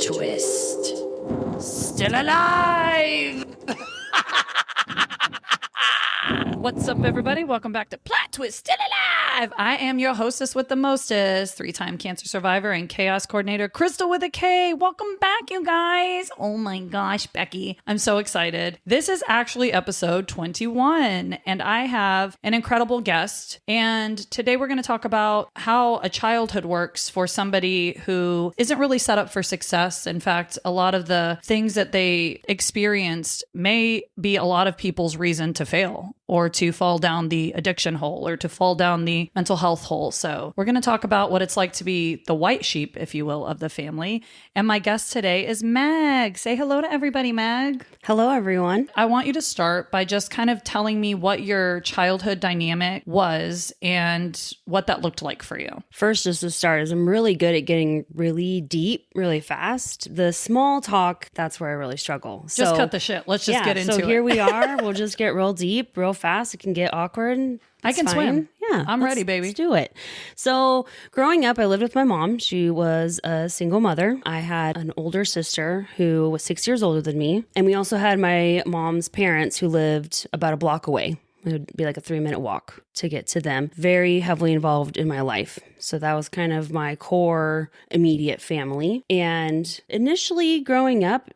twist. Still alive. What's up, everybody? Welcome back to Plot Twist, Still Alive. I am your hostess with the mostest, 3-time cancer survivor and chaos coordinator, Crystal with a K. Welcome back, you guys. Oh my gosh, Becky. I'm so excited. This is actually episode 21, and I have an incredible guest. And today we're going to talk about how a childhood works for somebody who isn't really set up for success. In fact, a lot of the things that they experienced may be a lot of people's reason to fail, or to fall down the addiction hole, or to fall down the mental health hole. So we're going to talk about what it's like to be the white sheep, if you will, of the family. And my guest today is Meg. Say hello to everybody, Meg. Hello, everyone. I want you to start by just kind of telling me what your childhood dynamic was and what that looked like for you. First, just to start, is I'm really good at getting really deep, really fast. The small talk, that's where I really struggle. Just cut the shit. Let's just get into it. So here we are. We'll just get real deep, real fast. It can get awkward. I can swim. Yeah. I'm ready, baby. Let's do it. So growing up, I lived with my mom. She was a single mother. I had an older sister who was 6 years older than me. And we also had my mom's parents who lived about a block away. It would be like a 3-minute walk to get to them. Very heavily involved in my life. So that was kind of my core immediate family. And initially growing up,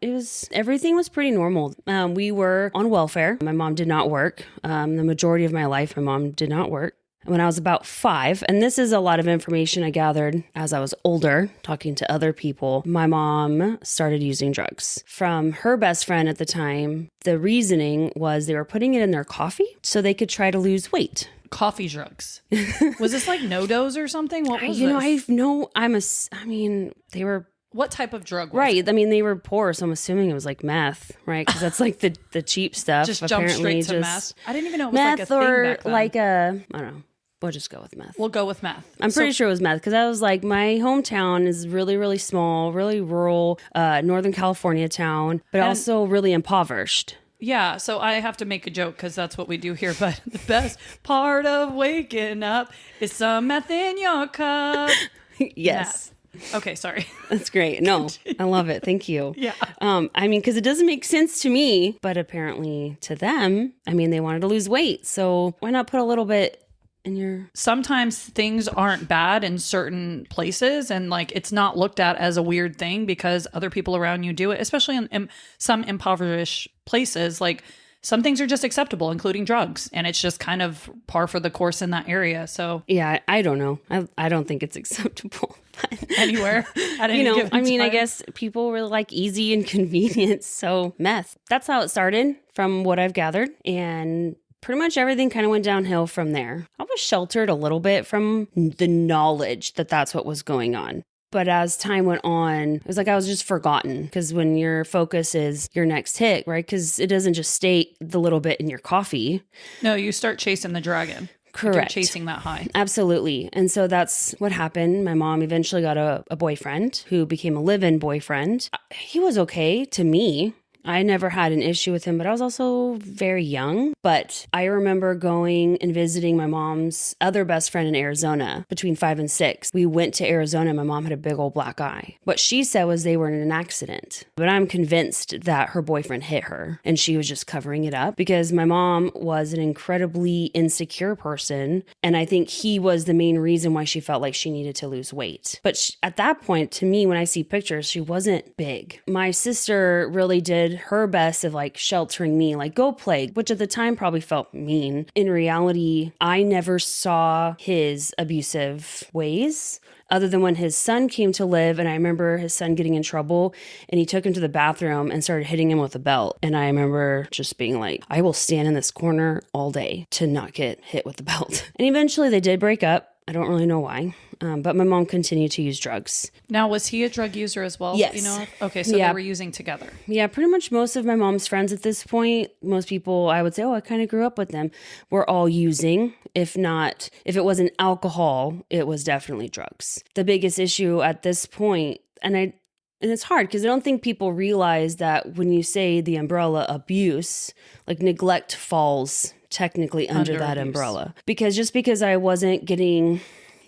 everything was pretty normal. We were on welfare. My mom did not work. The majority of my life, my mom did not work. When I was about 5, and this is a lot of information I gathered as I was older, talking to other people, my mom started using drugs. From her best friend at the time, the reasoning was they were putting it in their coffee so they could try to lose weight. Coffee drugs. Was this like no-dose or something? What was this? They were... What type of drug was Right. it? I mean, they were poor, so I'm assuming it was like meth, right? Because that's like the cheap stuff. Just jump straight to meth? I didn't even know it was meth like a thing or back then. like a, I don't know. We'll just go with meth. We'll go with meth. I'm pretty sure it was meth because I was like, my hometown is really, really small, really rural, Northern California town, but also really impoverished. Yeah, so I have to make a joke because that's what we do here. But the best part of waking up is some meth in your cup. Yes. Meth. Okay, sorry. That's great. No, I love it. Thank you. Yeah. Because it doesn't make sense to me, but apparently to them, they wanted to lose weight. So why not put a little bit in your... Sometimes things aren't bad in certain places, and like it's not looked at as a weird thing because other people around you do it, especially in some impoverished places. Like some things are just acceptable, including drugs, and it's just kind of par for the course in that area. So yeah, I don't know. I don't think it's acceptable. Anywhere at any given time. I guess people really like easy and convenience. So meth. That's how it started from what I've gathered. And pretty much everything kind of went downhill from there. I was sheltered a little bit from the knowledge that that's what was going on. But as time went on, it was like I was just forgotten because when your focus is your next hit, right? Because it doesn't just stay the little bit in your coffee. No, you start chasing the dragon. Correct. You're chasing that high. Absolutely. And so that's what happened. My mom eventually got a boyfriend who became a live-in boyfriend. He was okay to me. I never had an issue with him, but I was also very young. But I remember going and visiting my mom's other best friend in Arizona between 5 and 6. We went to Arizona and my mom had a big old black eye. What she said was they were in an accident. But I'm convinced that her boyfriend hit her and she was just covering it up because my mom was an incredibly insecure person. And I think he was the main reason why she felt like she needed to lose weight. But at that point, to me, when I see pictures, she wasn't big. My sister really did her best of like sheltering me, like go play, which at the time probably felt mean. In reality, I never saw his abusive ways other than when his son came to live. And I remember his son getting in trouble and he took him to the bathroom and started hitting him with a belt. And I remember just being like, I will stand in this corner all day to not get hit with the belt. And eventually they did break up. I don't really know why. But my mom continued to use drugs. Now, was he a drug user as well? Yes. You know? Okay, so they were using together. Yeah, pretty much most of my mom's friends at this point, most people I would say, I kind of grew up with them, were all using. If it wasn't alcohol, it was definitely drugs. The biggest issue at this point, and it's hard because I don't think people realize that when you say the umbrella abuse, like neglect falls technically under that abuse. Umbrella. Because just because I wasn't getting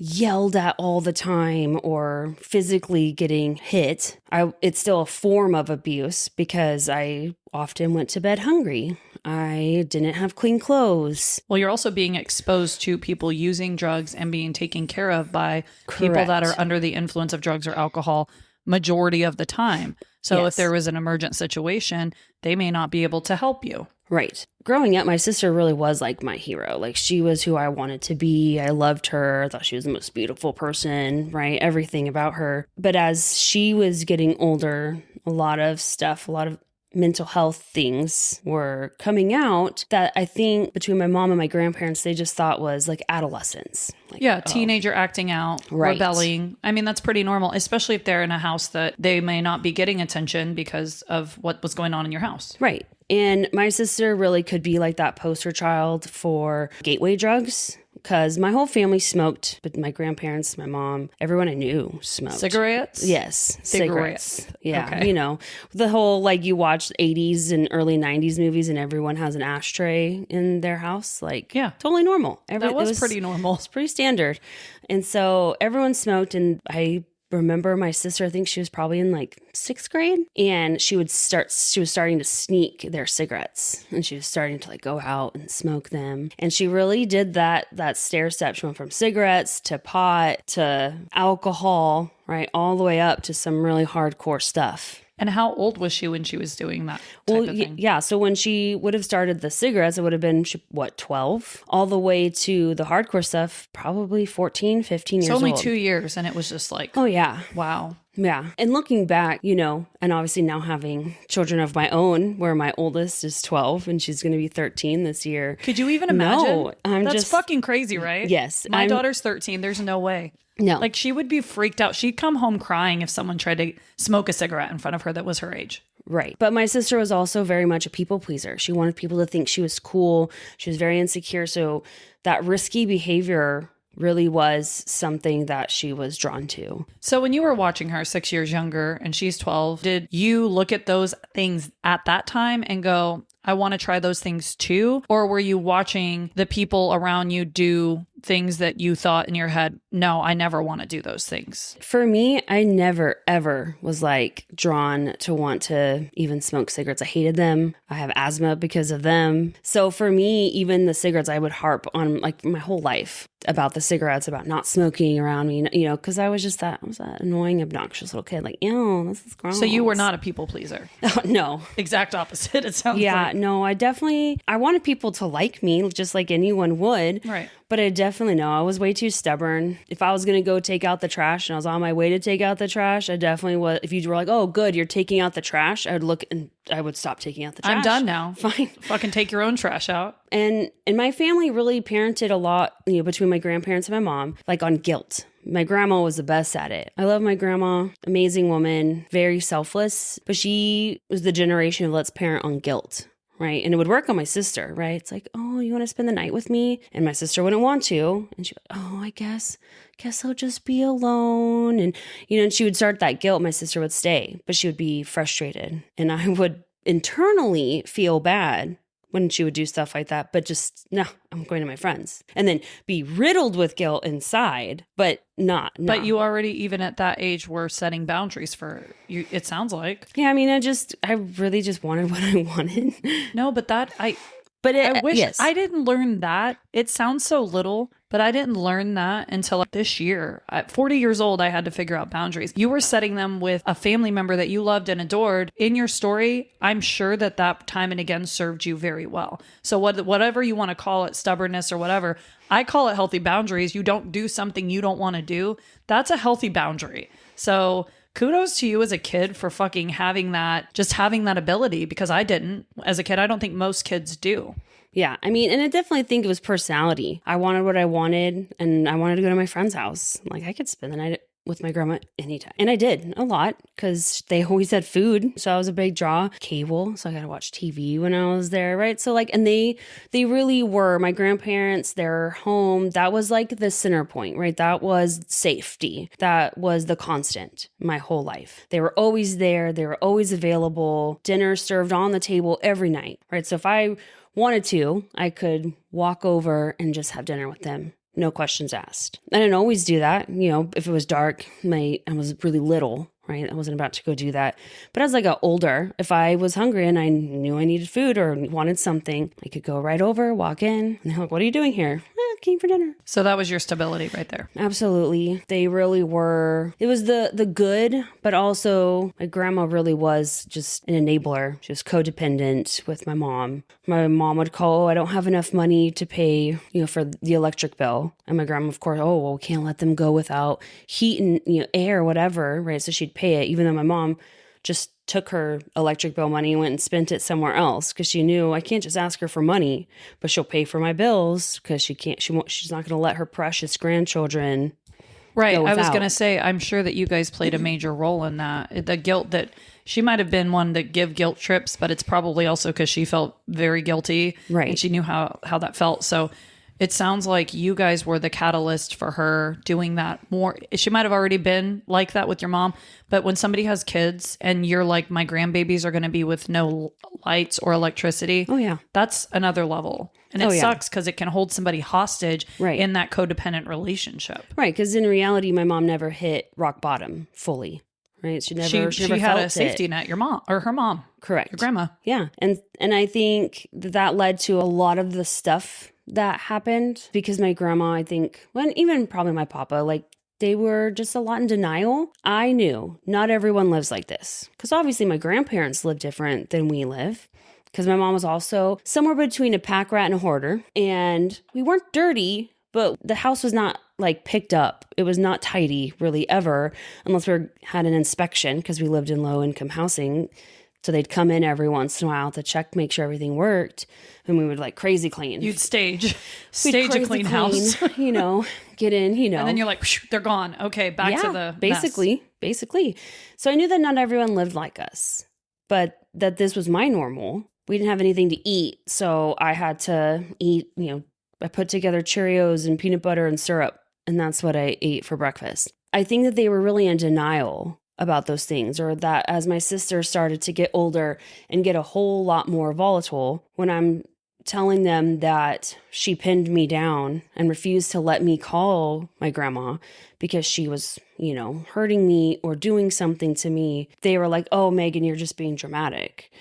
yelled at all the time or physically getting hit. It's still a form of abuse because I often went to bed hungry. I didn't have clean clothes. Well, you're also being exposed to people using drugs and being taken care of by people that are under the influence of drugs or alcohol majority of the time. So if there was an emergent situation, they may not be able to help you. Right. Growing up, my sister really was like my hero. Like she was who I wanted to be. I loved her. I thought she was the most beautiful person, right? Everything about her. But as she was getting older, a lot of mental health things were coming out that I think between my mom and my grandparents, they just thought was like adolescence. Like, teenager acting out, rebelling. I mean, that's pretty normal, especially if they're in a house that they may not be getting attention because of what was going on in your house. Right. And my sister really could be like that poster child for gateway drugs. Because my whole family smoked, but my grandparents, my mom, everyone I knew smoked. Cigarettes? Yes. Cigarettes. Yeah. Okay. You know, the whole, like you watch 80s and early 90s movies and everyone has an ashtray in their house. Like, totally normal. That was pretty normal. It's pretty standard. And so everyone smoked, and I remember my sister, I think she was probably in like 6th grade, and she was starting to sneak their cigarettes, and she was starting to like go out and smoke them. And she really did that stair step. She went from cigarettes to pot to alcohol, right? All the way up to some really hardcore stuff. And how old was she when she was doing that type of thing? Yeah. So when she would have started the cigarettes, it would have been, 12? All the way to the hardcore stuff, probably 14, 15 years old. It's only 2 years, and it was just like, oh, yeah. Wow. Yeah. And looking back, you know, and obviously now having children of my own, where my oldest is 12 and she's going to be 13 this year. Could you even imagine? No, That's fucking crazy, right? Yes. My daughter's 13. There's no way. No. Like she would be freaked out. She'd come home crying if someone tried to smoke a cigarette in front of her that was her age. Right. But my sister was also very much a people pleaser. She wanted people to think she was cool. She was very insecure. So that risky behavior really was something that she was drawn to. So when you were watching her 6 years younger and she's 12, did you look at those things at that time and go, I want to try those things too? Or were you watching the people around you do things that you thought in your head, no, I never want to do those things? For me, I never, ever was like drawn to want to even smoke cigarettes. I hated them. I have asthma because of them. So for me, even the cigarettes, I would harp on like my whole life about the cigarettes, about not smoking around me, you know, because I was that annoying, obnoxious little kid. Like, ew, this is gross. So you were not a people pleaser. No. Exact opposite, it sounds like. Yeah, no, I wanted people to like me just like anyone would. Right. But I definitely know I was way too stubborn. If I was going to go take out the trash and I was on my way to take out the trash, I definitely was. If you were like, oh, good, you're taking out the trash, I would look and I would stop taking out the trash. I'm done now. Fine. Fucking take your own trash out. And my family really parented a lot, you know, between my grandparents and my mom, like on guilt. My grandma was the best at it. I love my grandma, amazing woman, very selfless, but she was the generation of let's parent on guilt. Right. And it would work on my sister, right? It's like, oh, you want to spend the night with me? And my sister wouldn't want to. And she would, oh, I guess I'll just be alone. And, you know, and she would start that guilt. My sister would stay, but she would be frustrated. And I would internally feel bad when she would do stuff like that, but just, no, I'm going to my friends. And then be riddled with guilt inside, but not. But you already, even at that age, were setting boundaries for you, it sounds like. Yeah, I mean, I really just wanted what I wanted. No, but I wish I didn't learn that. It sounds so little, but I didn't learn that until this year. At 40 years old, I had to figure out boundaries. You were setting them with a family member that you loved and adored. In your story, I'm sure that time and again served you very well. So whatever you want to call it, stubbornness or whatever, I call it healthy boundaries. You don't do something you don't want to do. That's a healthy boundary. So kudos to you as a kid for fucking having that ability, because I didn't. As a kid, I don't think most kids do. Yeah, I mean, and I definitely think it was personality. I wanted what I wanted, and I wanted to go to my friend's house. Like, I could spend the night with my grandma anytime. And I did a lot because they always had food. So I was a big draw. Cable. So I got to watch TV when I was there, right? So like, and they really were, my grandparents, their home, that was like the center point, right? That was safety. That was the constant my whole life. They were always there. They were always available. Dinner served on the table every night, right? So if I wanted to, I could walk over and just have dinner with them no questions asked. I didn't always do that. If it was dark, I was really little, right? I wasn't about to go do that. But as I got older, if I was hungry and I knew I needed food or wanted something, I could go right over, walk in, and they're like, "What are you doing here?" Came for dinner. So that was your stability right there. Absolutely. They really were. It was the good, but also my grandma really was just an enabler. She was codependent with my mom. My mom would call, "Oh, I don't have enough money to pay, for the electric bill." And my grandma, of course, "Oh, well, we can't let them go without heat and, air, whatever," right? So she'd pay it, even though my mom just took her electric bill money and went and spent it somewhere else because she knew I can't just ask her for money, but she'll pay for my bills because she's not going to let her precious grandchildren Right. go I was without. going to say, I'm sure that you guys played a major role in that. The guilt that she might have been one to give guilt trips, but it's probably also because she felt very guilty. Right. And she knew how that felt. So it sounds like you guys were the catalyst for her doing that more. She might have already been like that with your mom, but when somebody has kids and you're like, my grandbabies are going to be with no lights or electricity. Oh, yeah. That's another level. And it sucks because it can hold somebody hostage in that codependent relationship. Right. Because in reality, my mom never hit rock bottom fully. Right. She never She felt had a it. safety net, your mom or her mom. Correct. Your grandma. Yeah. And I think that led to a lot of the stuff that happened because my grandma, I think, well, even probably my papa, like they were just a lot in denial. I knew not everyone lives like this because obviously my grandparents live different than we live because my mom was also somewhere between a pack rat and a hoarder. And we weren't dirty, but the house was not like picked up. It was not tidy really ever unless we had an inspection because we lived in low income housing. So they'd come in every once in a while to check, make sure everything worked. And we would like crazy clean. You'd stage a clean house. Get in, And then you're like, they're gone. Okay, back to the basically. So I knew that not everyone lived like us, but that this was my normal. We didn't have anything to eat. So I had to eat, I put together Cheerios and peanut butter and syrup. And that's what I ate for breakfast. I think that they were really in denial about those things, or that as my sister started to get older and get a whole lot more volatile, when I'm telling them that she pinned me down and refused to let me call my grandma because she was, hurting me or doing something to me, they were like, "Oh, Megan, you're just being dramatic."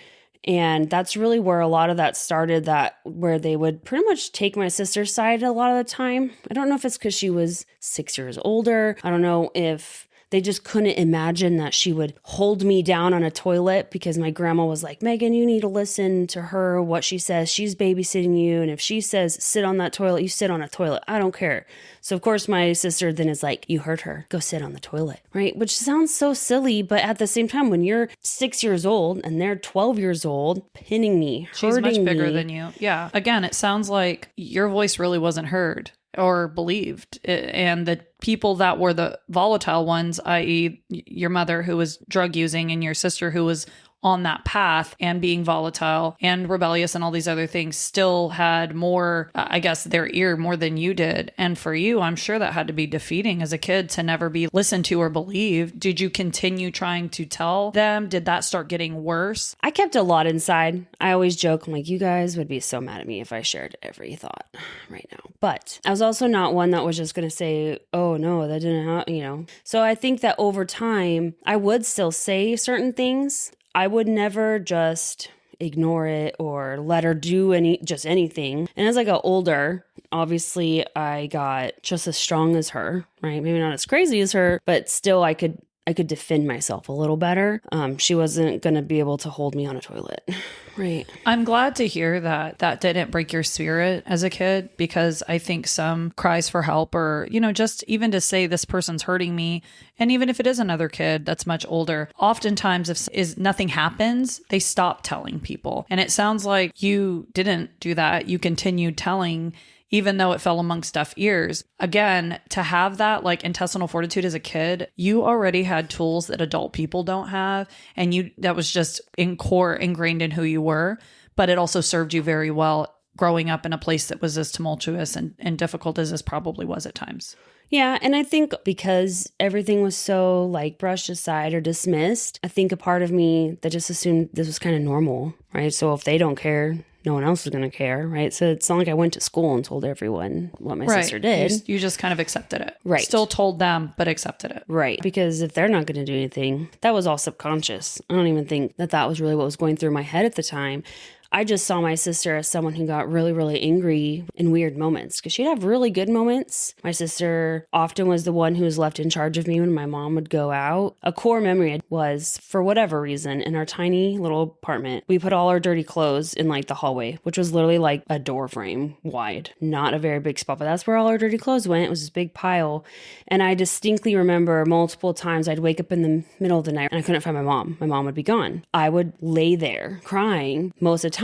And that's really where a lot of that started, where they would pretty much take my sister's side a lot of the time. I don't know if it's because she was 6 years older. I don't know if they just couldn't imagine that she would hold me down on a toilet because my grandma was like, "Megan, you need to listen to her, what she says. She's babysitting you. And if she says sit on that toilet, you sit on a toilet. I don't care." So of course my sister then is like, "You heard her. Go sit on the toilet." Right? Which sounds so silly, but at the same time, when you're 6 years old and they're 12 years old, pinning me, She's hurting much bigger me. than you. Yeah. Again, it sounds like your voice really wasn't heard or believed. And the people that were the volatile ones, i.e. your mother who was drug using and your sister who was on that path and being volatile and rebellious and all these other things, still had more, I guess, their ear more than you did. And for you, I'm sure that had to be defeating as a kid to never be listened to or believed. Did you continue trying to tell them? Did that start getting worse? I kept a lot inside. I always joke, I'm like, you guys would be so mad at me if I shared every thought right now. But I was also not one that was just going to say, "Oh no, that didn't happen," So I think that over time, I would still say certain things. I would never just ignore it or let her do anything. And as I got older, obviously I got just as strong as her, right? Maybe not as crazy as her, but still I could defend myself a little better. She wasn't going to be able to hold me on a toilet. Right. I'm glad to hear that didn't break your spirit as a kid, because I think some cries for help or, just even to say this person's hurting me. And even if it is another kid that's much older, oftentimes if nothing happens, they stop telling people. And it sounds like you didn't do that. You continued telling, even though it fell amongst deaf ears. Again, to have that like intestinal fortitude as a kid, you already had tools that adult people don't have. And that was just ingrained in who you were, but it also served you very well growing up in a place that was as tumultuous and difficult as this probably was at times. Yeah, and I think because everything was so like brushed aside or dismissed, I think a part of me that just assumed this was kind of normal, right? So if they don't care, no one else is going to care, right? So it's not like I went to school and told everyone what my sister did. You just kind of accepted it. Right. Still told them, but accepted it. Right. Because if they're not going to do anything, that was all subconscious. I don't even think that was really what was going through my head at the time. I just saw my sister as someone who got really, really angry in weird moments because she'd have really good moments. My sister often was the one who was left in charge of me when my mom would go out. A core memory was, for whatever reason, in our tiny little apartment, we put all our dirty clothes in like the hallway, which was literally like a door frame wide. Not a very big spot, but that's where all our dirty clothes went. It was this big pile. And I distinctly remember multiple times I'd wake up in the middle of the night and I couldn't find my mom. My mom would be gone. I would lay there crying most of the time.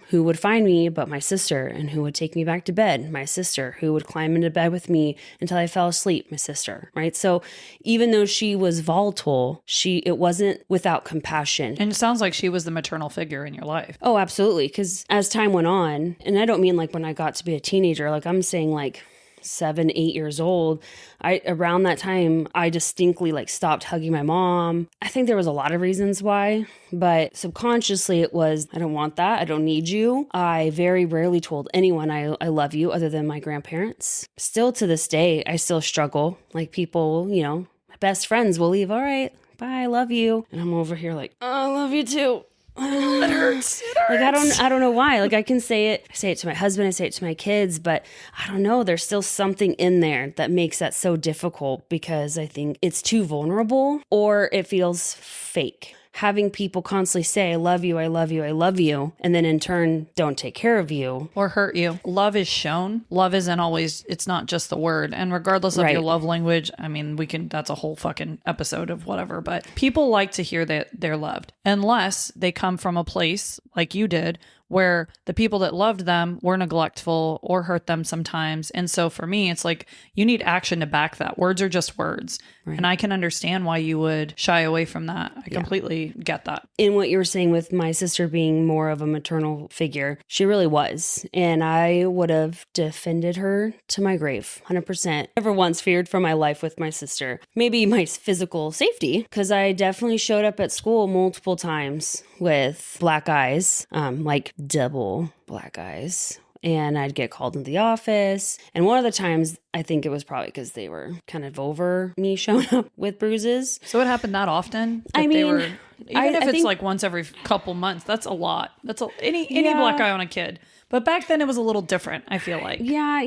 Who would find me but my sister, and who would take me back to bed? My sister. Who would climb into bed with me until I fell asleep? My sister, right? So even though she was volatile, it wasn't without compassion. And it sounds like she was the maternal figure in your life. Oh, absolutely. Because as time went on, and I don't mean like when I got to be a teenager, like I'm saying like 7, 8 years old, around that time, I distinctly like stopped hugging my mom. I think there was a lot of reasons why, but subconsciously it was, I don't want that. I don't need you. I very rarely told anyone I love you other than my grandparents. Still to this day, I still struggle. Like people, my best friends will leave. All right, bye, I love you. And I'm over here like, oh, I love you too. It hurts. Like I don't know why. Like I can say it. I say it to my husband. I say it to my kids. But I don't know. There's still something in there that makes that so difficult because I think it's too vulnerable or it feels fake. Having people constantly say, I love you, I love you, I love you, and then in turn don't take care of you. Or hurt you. Love is shown. Love isn't always, it's not just the word. And regardless of your love language, I mean, that's a whole fucking episode of whatever, but people like to hear that they're loved unless they come from a place like you did where the people that loved them were neglectful or hurt them sometimes. And so for me, it's like you need action to back that. Words are just words. Right. And I can understand why you would shy away from that. I completely get that. In what you were saying with my sister being more of a maternal figure, she really was. And I would have defended her to my grave, 100%. Never once feared for my life with my sister. Maybe my physical safety, because I definitely showed up at school multiple times with black eyes, like double black eyes. And I'd get called into the office. And one of the times, I think it was probably because they were kind of over me showing up with bruises. So it happened that often? I mean, even if it's like once every couple months, that's a lot. That's any black eye on a kid. But back then it was a little different, I feel like. Yeah,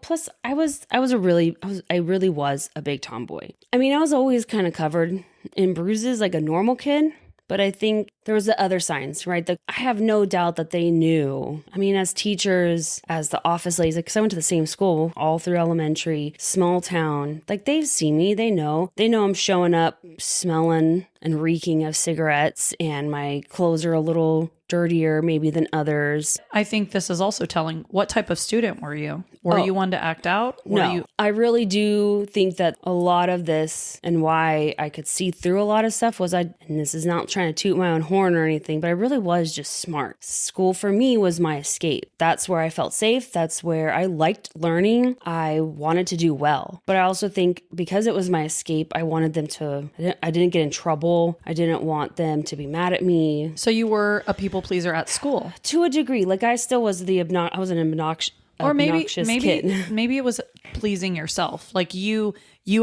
plus I really was a big tomboy. I mean, I was always kind of covered in bruises like a normal kid. But I think there was the other signs, right? I have no doubt that they knew. I mean, as teachers, as the office ladies, because I went to the same school all through elementary, small town, like they've seen me, they know I'm showing up smelling and reeking of cigarettes and my clothes are a little dirtier maybe than others. I think this is also telling, what type of student were you? Were you one to act out? No, I really do think that a lot of this and why I could see through a lot of stuff was and this is not trying to toot my own horn or anything, but I really was just smart. School for me was my escape. That's where I felt safe. That's where I liked learning. I wanted to do well. But I also think because it was my escape, I wanted them I didn't get in trouble. I didn't want them to be mad at me. So you were a people pleaser at school? To a degree. Like I still was I was an obnoxious kid. Maybe it was pleasing yourself. Like you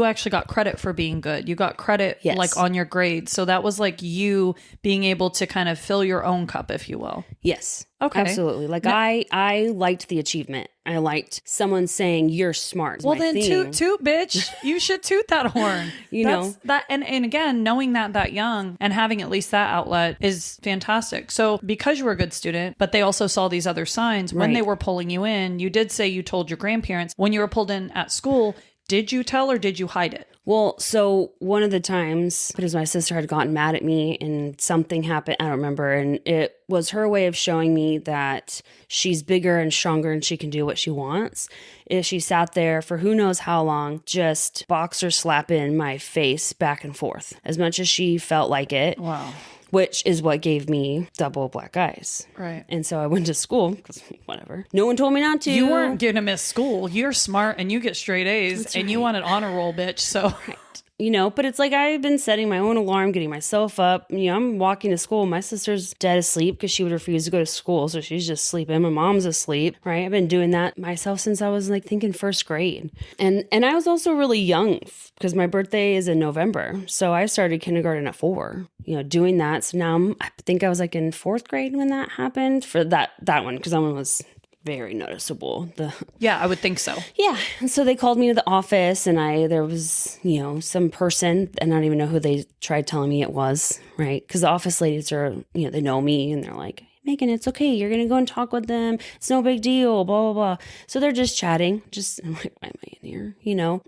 actually got credit for being good. You got credit like on your grades. So that was like you being able to kind of fill your own cup, if you will. Yes. Okay. Absolutely. Like I liked the achievement. I liked someone saying you're smart. Well then toot bitch. You should toot that horn. And again, knowing that young and having at least that outlet is fantastic. So because you were a good student, but they also saw these other signs when they were pulling you in, you did say you told your grandparents when you were pulled in at school. Did you tell or did you hide it? Well, so one of the times, because my sister had gotten mad at me and something happened, I don't remember, and it was her way of showing me that she's bigger and stronger and she can do what she wants. Is she sat there for who knows how long, just boxer slapping my face back and forth, as much as she felt like it. Wow. Which is what gave me double black eyes. Right. And so I went to school, because whatever. No one told me not to. You weren't going to miss school. You're smart and you get straight A's. That's and right. You want an honor roll, bitch. So. Right. but it's like I've been setting my own alarm, getting myself up. I'm walking to school. My sister's dead asleep because she would refuse to go to school. So she's just sleeping. My mom's asleep, right? I've been doing that myself since I was like thinking first grade. And I was also really young because my birthday is in November. So I started kindergarten at 4, doing that. So now I think I was like in 4th grade when that happened for that one, because that one was very noticeable. Yeah, I would think so. Yeah. And so they called me to the office, and there was, some person, and I don't even know who they tried telling me it was, right? Because the office ladies are, they know me, and they're like, Megan, it's okay. You're going to go and talk with them. It's no big deal, blah, blah, blah. So they're just chatting. I'm like, why am I in here?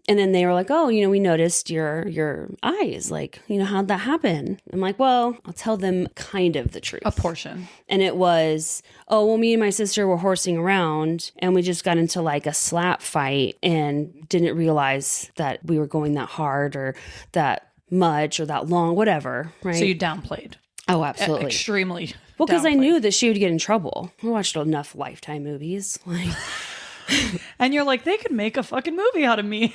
And then they were like, oh, we noticed your eyes. Like, how'd that happen? I'm like, well, I'll tell them kind of the truth. A portion. And it was, oh, well, me and my sister were horsing around and we just got into like a slap fight and didn't realize that we were going that hard or that much or that long, whatever, right? So you downplayed. Oh, absolutely. Extremely. Well, because I knew that she would get in trouble. I watched enough Lifetime movies. And you're like, they could make a fucking movie out of me.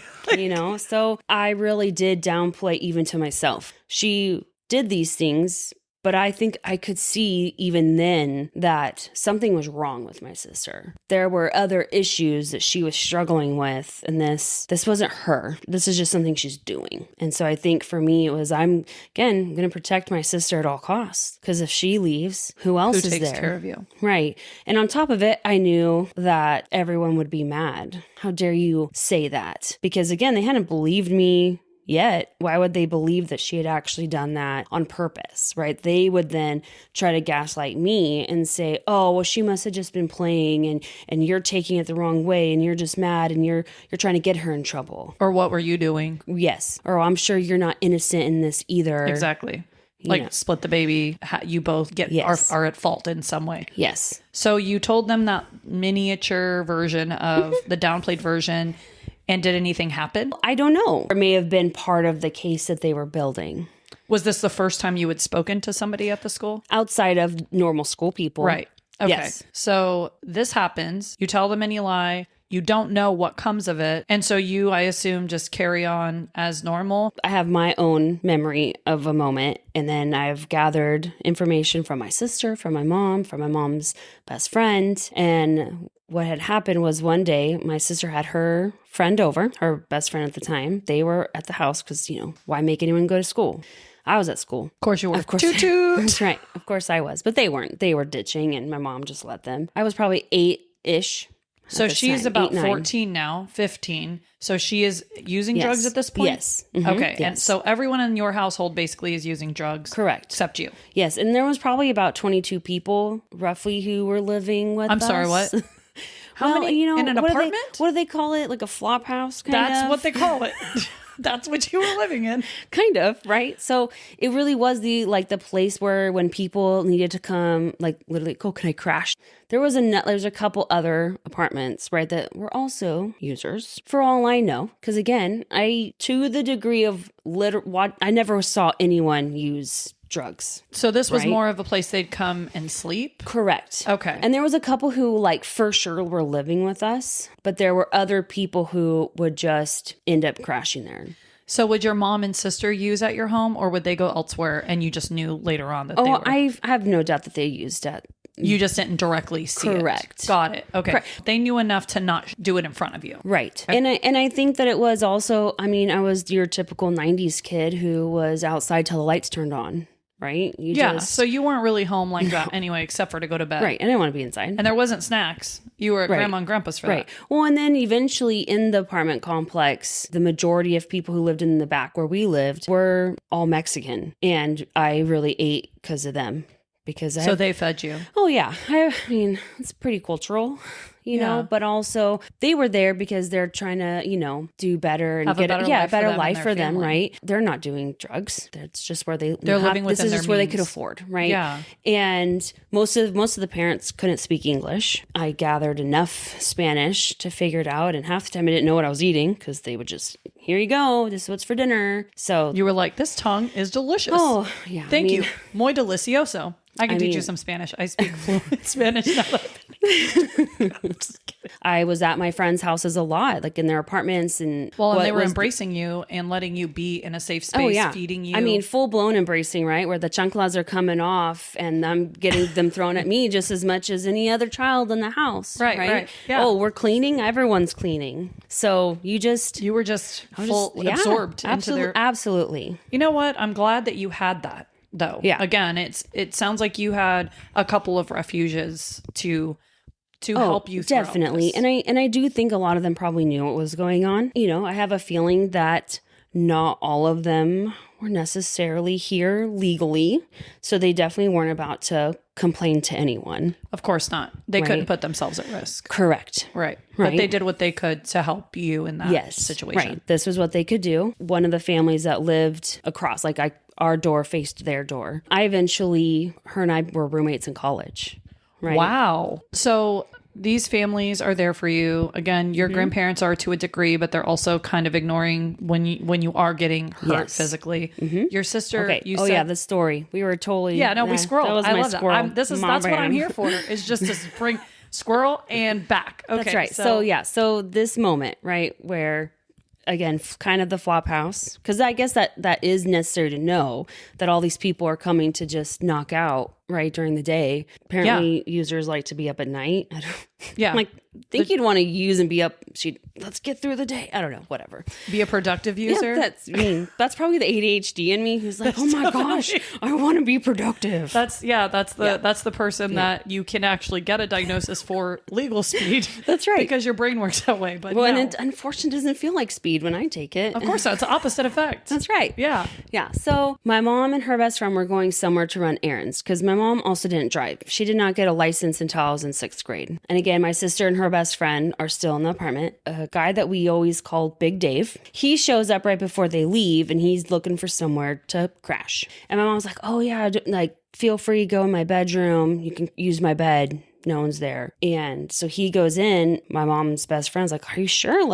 So I really did downplay even to myself. She did these things, but I think I could see even then that something was wrong with my sister. There were other issues that she was struggling with, and this wasn't her. This is just something she's doing. And so I think for me, it was, I'm going to protect my sister at all costs, because if she leaves, who else is there? Who takes care of you? Right. And on top of it, I knew that everyone would be mad. How dare you say that? Because again, they hadn't believed me yet. Why would they believe that she had actually done that on purpose, right? They would then try to gaslight me and say, oh, well, she must have just been playing and you're taking it the wrong way and you're just mad and you're trying to get her in trouble. Or what were you doing? Yes. Or I'm sure you're not innocent in this either. Exactly. Like split the baby. You both are at fault in some way. Yes. So you told them that miniature version of the downplayed version. And did anything happen? I don't know. It may have been part of the case that they were building. Was this the first time you had spoken to somebody at the school? Outside of normal school people. Right. Okay. Yes. So this happens. You tell them and you lie. You don't know what comes of it. And so you, I assume, just carry on as normal. I have my own memory of a moment. And then I've gathered information from my sister, from my mom, from my mom's best friend. And what had happened was one day my sister had her friend over, her best friend at the time. They were at the house because, why make anyone go to school? I was at school. Of course you were. Of course. Toot toot. That's right. Of course I was. But they weren't. They were ditching and my mom just let them. I was probably 8-ish. So she's about 14 now, 15. So she is using drugs at this point? Yes. Mm-hmm. Okay. Yes. And so everyone in your household basically is using drugs. Correct. Except you. Yes. And there was probably about 22 people roughly who were living with us. I'm sorry, what? How many? In an apartment? What do they call it? Like a flop house kind of? That's what they call it. That's what you were living in. Kind of, right? So it really was the place where when people needed to come, like literally, oh, can I crash? There's a couple other apartments, right, that were also users, for all I know. Because again, to the degree of I never saw anyone use drugs. So this was more of a place they'd come and sleep? Correct. Okay. And there was a couple who for sure were living with us, but there were other people who would just end up crashing there. So would your mom and sister use at your home, or would they go elsewhere and you just knew later on that they were? I have no doubt that they used it. You just didn't directly see it. Correct. Got it. Okay. Correct. They knew enough to not do it in front of you. Right. Okay. And I think that it was also, I was your typical 90s kid who was outside till the lights turned on. Right? So you weren't really home like that anyway, except for to go to bed. Right. I didn't want to be inside. And there wasn't snacks. You were at Grandma and Grandpa's for that. Well, and then eventually in the apartment complex, the majority of people who lived in the back where we lived were all Mexican. And I really ate because of them. So they fed you. Oh, yeah. It's pretty cultural. you know, but also they were there because they're trying to, you know, do better and have get a better life for them, right? They're not doing drugs. That's just where they're living within this is their just where they means. could afford, right? Yeah. And most of the parents couldn't speak English. I gathered enough Spanish to figure it out, and half the time I didn't know what I was eating because they would just, here you go, this is what's for dinner. So you were like, this tongue is delicious. Oh, yeah. Thank you. Muy delicioso. I can teach you some Spanish. I speak fluent Spanish now. I'm just kidding. I was at my friends' houses a lot, like in their apartments. And Well, and they were embracing you and letting you be in a safe space, feeding you. I mean, full blown embracing, right? Where the chanclas are coming off and I'm getting them thrown at me just as much as any other child in the house. Right. Yeah. Oh, we're cleaning. Everyone's cleaning. So you were just absorbed into their. Absolutely. You know what? I'm glad that you had that, though. Yeah. Again, it sounds like you had a couple of refuges to help you throughout definitely. this. And I do think a lot of them probably knew what was going on. You know, I have a feeling that not all of them were necessarily here legally, so they definitely weren't about to complain to anyone. Of course not. They couldn't put themselves at risk. Correct. Right. But they did what they could to help you in that situation. Right. This was what they could do. One of the families that lived across, our door faced their door. Her and I were roommates in college. Right. Wow. So these families are there for you. Again, your grandparents are to a degree, but they're also kind of ignoring when you are getting hurt physically. Your sister, you said, the story. We were totally we squirreled. That was I my love squirrel. that. That's what I'm here for. Is just to bring squirrel and back. Okay, that's right. So this moment, right, where again, kind of the flop house, because I guess that is necessary to know that all these people are coming to just knock out right during the day. Apparently, users like to be up at night. I'm think you'd want to use and be up. Let's get through the day. I don't know, whatever. Be a productive user. Yeah, that's probably the ADHD in me who's like, oh my gosh, I want to be productive. That's the person that you can actually get a diagnosis for legal speed. That's right, because your brain works that way. But and it unfortunately doesn't feel like speed when I take it. Of course, it's the opposite effect. That's right. Yeah. So my mom and her best friend were going somewhere to run errands because my mom also didn't drive. She did not get a license until I was in 6th grade. And again, my sister and her best friend are still in the apartment. A guy that we always called Big Dave, he shows up right before they leave and he's looking for somewhere to crash. And my mom's like, oh yeah, feel free to go in my bedroom. You can use my bed. No one's there. And so he goes in. My mom's best friend's like, are you sure?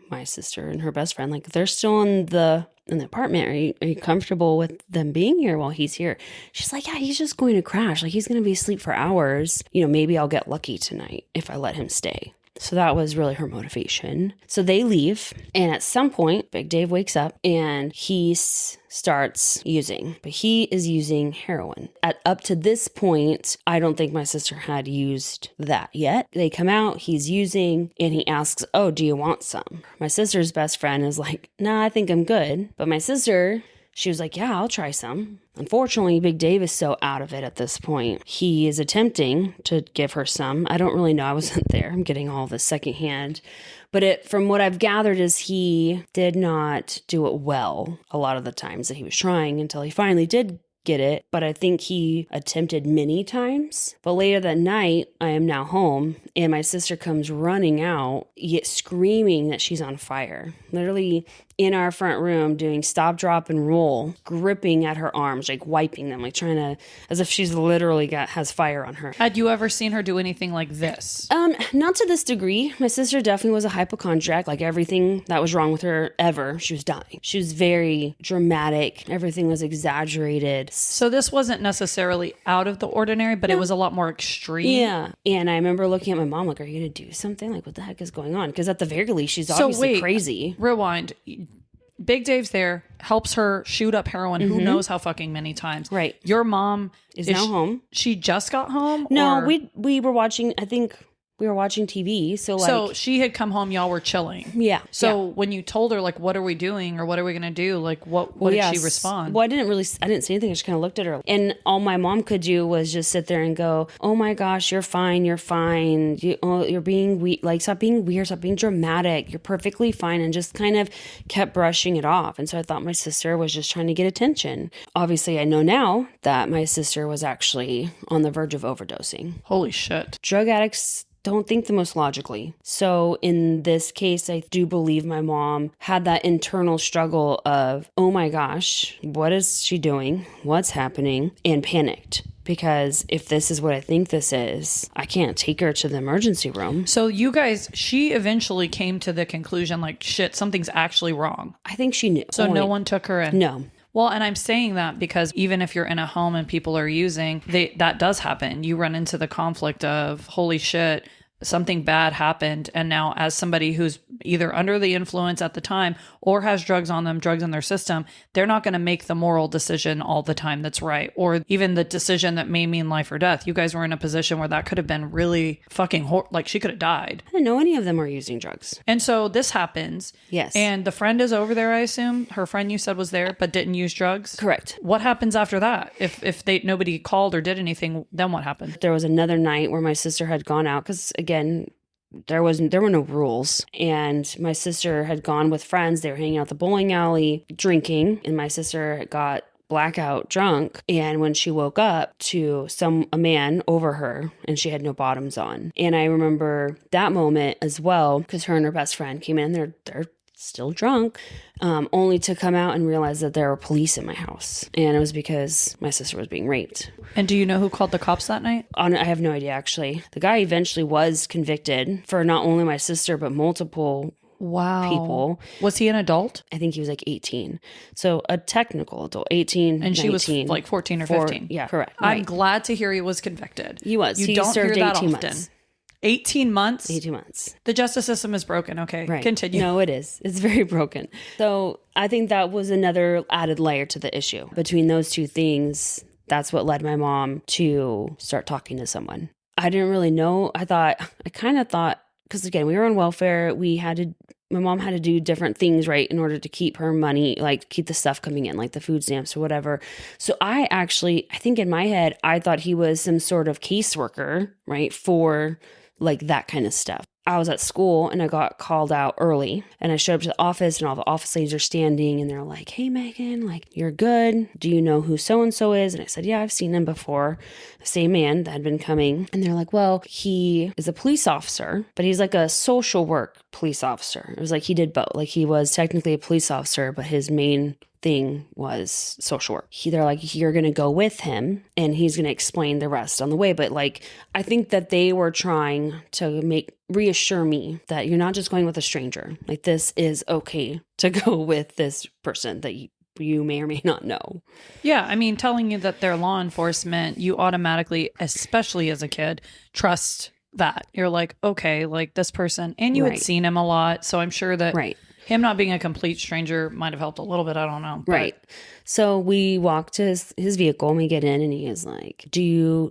My sister and her best friend, they're still in the apartment. Are you comfortable with them being here while he's here? She's like, yeah, he's just going to crash. He's going to be asleep for hours. Maybe I'll get lucky tonight if I let him stay. So that was really her motivation. So they leave. And at some point, Big Dave wakes up and he starts using. But he is using heroin. Up to this point, I don't think my sister had used that yet. They come out, he's using, and he asks, oh, do you want some? My sister's best friend is like, nah, I think I'm good. But my sister, she was like, yeah, I'll try some. Unfortunately, Big Dave is so out of it at this point. He is attempting to give her some. I don't really know. I wasn't there. I'm getting all this secondhand. But from what I've gathered is he did not do it well a lot of the times that he was trying until he finally did get it. But I think he attempted many times. But later that night, I am now home and my sister comes running out, yet screaming that she's on fire. Literally in our front room doing stop, drop, and roll, gripping at her arms, wiping them, trying to, as if she's literally has fire on her. Had you ever seen her do anything like this? Not to this degree. My sister definitely was a hypochondriac. Everything that was wrong with her ever, she was dying. She was very dramatic. Everything was exaggerated. So this wasn't necessarily out of the ordinary, but it was a lot more extreme. Yeah. And I remember looking at my mom are you going to do something? What the heck is going on? Because at the very least, she's obviously crazy. Rewind. Big Dave's there, helps her shoot up heroin. Who knows how fucking many times. Right. Your mom is now home. She just got home? No, we were watching, I think we were watching TV. So she had come home, y'all were chilling. Yeah. So when you told her, what are we doing or what are we going to do? What did she respond? Well, I didn't say anything. I just kind of looked at her. And all my mom could do was just sit there and go, oh my gosh, you're fine. You're fine. You're being weird. Stop being weird. Stop being dramatic. You're perfectly fine. And just kind of kept brushing it off. And so I thought my sister was just trying to get attention. Obviously, I know now that my sister was actually on the verge of overdosing. Holy shit. Drug addicts don't think the most logically. So in this case, I do believe my mom had that internal struggle of, oh my gosh, what is she doing? What's happening? And panicked. Because if this is what I think this is, I can't take her to the emergency room. So you guys, she eventually came to the conclusion shit, something's actually wrong. I think she knew. So no one took her in? No. Well, and I'm saying that because even if you're in a home and people are using, that does happen. You run into the conflict of, holy shit, something bad happened. And now as somebody who's either under the influence at the time or has drugs on them, drugs in their system, they're not going to make the moral decision all the time that's right. Or even the decision that may mean life or death. You guys were in a position where that could have been really fucking like she could have died. I didn't know any of them were using drugs. And so this happens. Yes. And the friend is over there, I assume. Her friend you said was there, but didn't use drugs. Correct. What happens after that? If nobody called or did anything, then what happened? There was another night where my sister had gone out because, again, there were no rules, and my sister had gone with friends. They were hanging out at the bowling alley drinking, and my sister got blackout drunk, and when she woke up to a man over her, and she had no bottoms on. And I remember that moment as well because her and her best friend came in. They're still drunk, only to come out and realize that there were police in my house. And it was because my sister was being raped. And do you know who called the cops that night? I have no idea, actually. The guy eventually was convicted for not only my sister, but multiple people. Was he an adult? I think he was like 18. So a technical adult, 18, And 19. she was like 14 or 15. Yeah, correct. I'm Right. glad to hear he was convicted. He was. You He don't served hear that 18 often. months. 18 months? 18 months. The justice system is broken. Okay, Right. continue. No, it is. It's very broken. So I think that was another added layer to the issue. Between those two things, that's what led my mom to start talking to someone. I didn't really know. I kind of thought, because again, we were on welfare. My mom had to do different things, right, in order to keep her money, like keep the stuff coming in, like the food stamps or whatever. So I think in my head, I thought he was some sort of caseworker, right, for like that kind of stuff. I was at school and I got called out early, and I showed up to the office and all the office ladies are standing and they're like, "Hey, Megan, like, you're good. Do you know who so-and-so is?" And I said, "Yeah, I've seen him before." The same man that had been coming. And they're like, "Well, he is a police officer, but he's like a social work police officer." It was like he did both. Like he was technically a police officer, but his main thing was social work. They're like, "You're going to go with him and he's going to explain the rest on the way." But like, I think that they were trying to reassure me that you're not just going with a stranger. Like, this is okay to go with this person that you may or may not know. Yeah, I mean, telling you that they're law enforcement, you automatically, especially as a kid, trust that. You're like, okay, like this person, and you had seen him a lot, so I'm sure that him not being a complete stranger might have helped a little bit. I don't know. Right. So we walk to his vehicle and we get in, and he is like, do you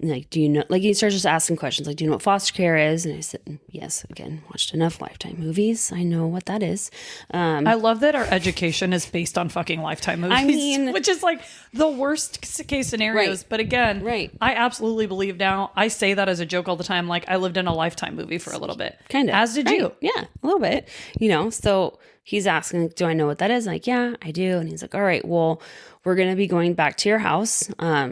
know, like he starts just asking questions like, "Do you know what foster care is?" And I said, "Yes." Again, watched enough Lifetime movies. I know what that is. I love that our education is based on fucking Lifetime movies. I mean, which is like the worst case scenarios. Right. But again, Right. I absolutely believe now. I say that as a joke all the time. Like, I lived in a Lifetime movie for a little bit. Kind of. As did you. Yeah, a little bit. So he's asking, "Do I know what that is?" I'm like, "Yeah, I do." And he's like, "All right, well, we're going to be going back to your house."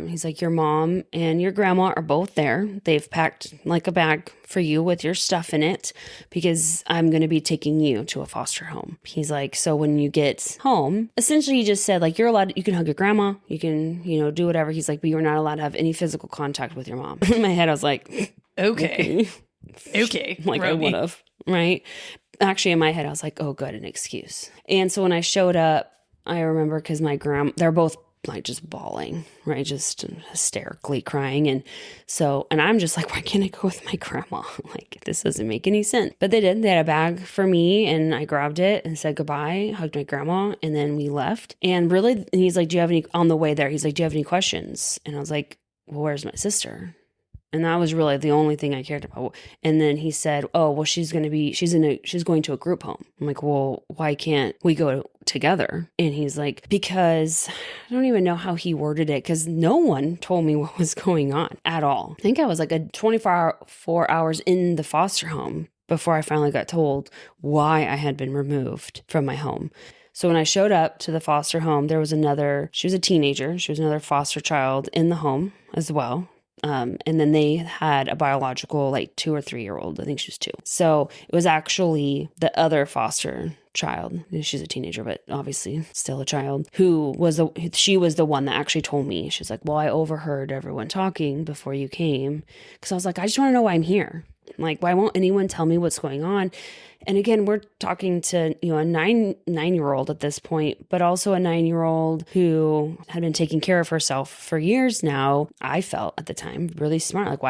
He's like, "Your mom and your grandma are both there. They've packed like a bag for you with your stuff in it because I'm going to be taking you to a foster home." He's like, "So when you get home," essentially he just said, like, you can hug your grandma, you can, do whatever. He's like, "But you're not allowed to have any physical contact with your mom." In my head, I was like, Okay. Like, I would have, right? Actually, in my head, I was like, "Oh, good, an excuse." And so when I showed up, I remember because they're both like just bawling, right? Just hysterically crying. And I'm just like, why can't I go with my grandma? Like, this doesn't make any sense. But they did. They had a bag for me, and I grabbed it and said goodbye, hugged my grandma, and then we left. And he's like, on the way there, he's like, "Do you have any questions?" And I was like, "Well, where's my sister?" And that was really the only thing I cared about. And then he said, "Oh, well, she's going to a group home." I'm like, "Well, why can't we go together?" And he's like, "Because," I don't even know how he worded it, because no one told me what was going on at all. I think I was like a 24 hours in the foster home before I finally got told why I had been removed from my home. So when I showed up to the foster home, she was a teenager. She was another foster child in the home as well. And then they had a biological, like 2 or 3 year old. I think she was 2. So it was actually the other foster child. She's a teenager, but obviously still a child, she was the one that actually told me. She's like, "Well, I overheard everyone talking before you came." Because I was like, "I just want to know why I'm here. Like, why won't anyone tell me what's going on?" And again, we're talking to, a 9-year-old at this point, but also a 9-year-old who had been taking care of herself for years now. I felt at the time really smart. Like,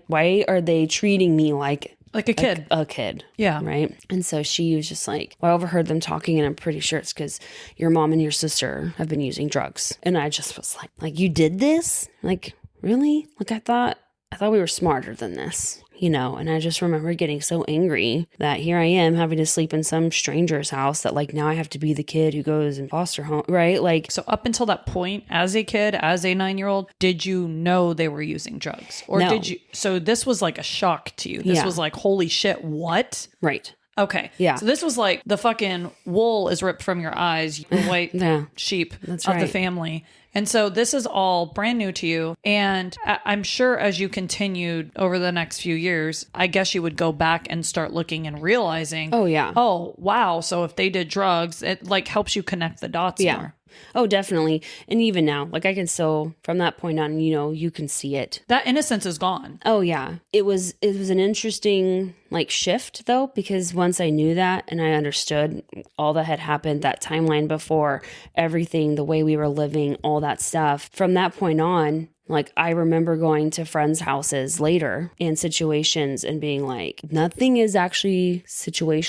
why are they treating me like Like a kid. A kid. Yeah. Right. And so she was just like, well, I overheard them talking, and I'm pretty sure it's because your mom and your sister have been using drugs. And I just was like, you did this? Like, really? Like, I thought we were smarter than this, and I just remember getting so angry that here I am having to sleep in some stranger's house, that like now I have to be the kid who goes in foster home, right? Like, so up until that point, as a kid, as a 9-year-old, did you know they were using drugs? Or No. did you? So this was like a shock to you. This Yeah. was like, holy shit, what? right. Okay. Yeah. So this was like the fucking wool is ripped from your eyes, the white Yeah. sheep That's of the right. family. And so this is all brand new to you. And I'm sure as you continued over the next few years, I guess you would go back and start looking and realizing, Oh, yeah. oh, wow. So if they did drugs, it like helps you connect the dots Yeah. more. Oh, definitely. And even now, like I can still, from that point on, you can see it. That innocence is gone. Oh yeah. It was an interesting like shift though, because once I knew that and I understood all that had happened, that timeline before, everything, the way we were living, all that stuff, from that point on, like I remember going to friends' houses later in situations and being like, nothing is actually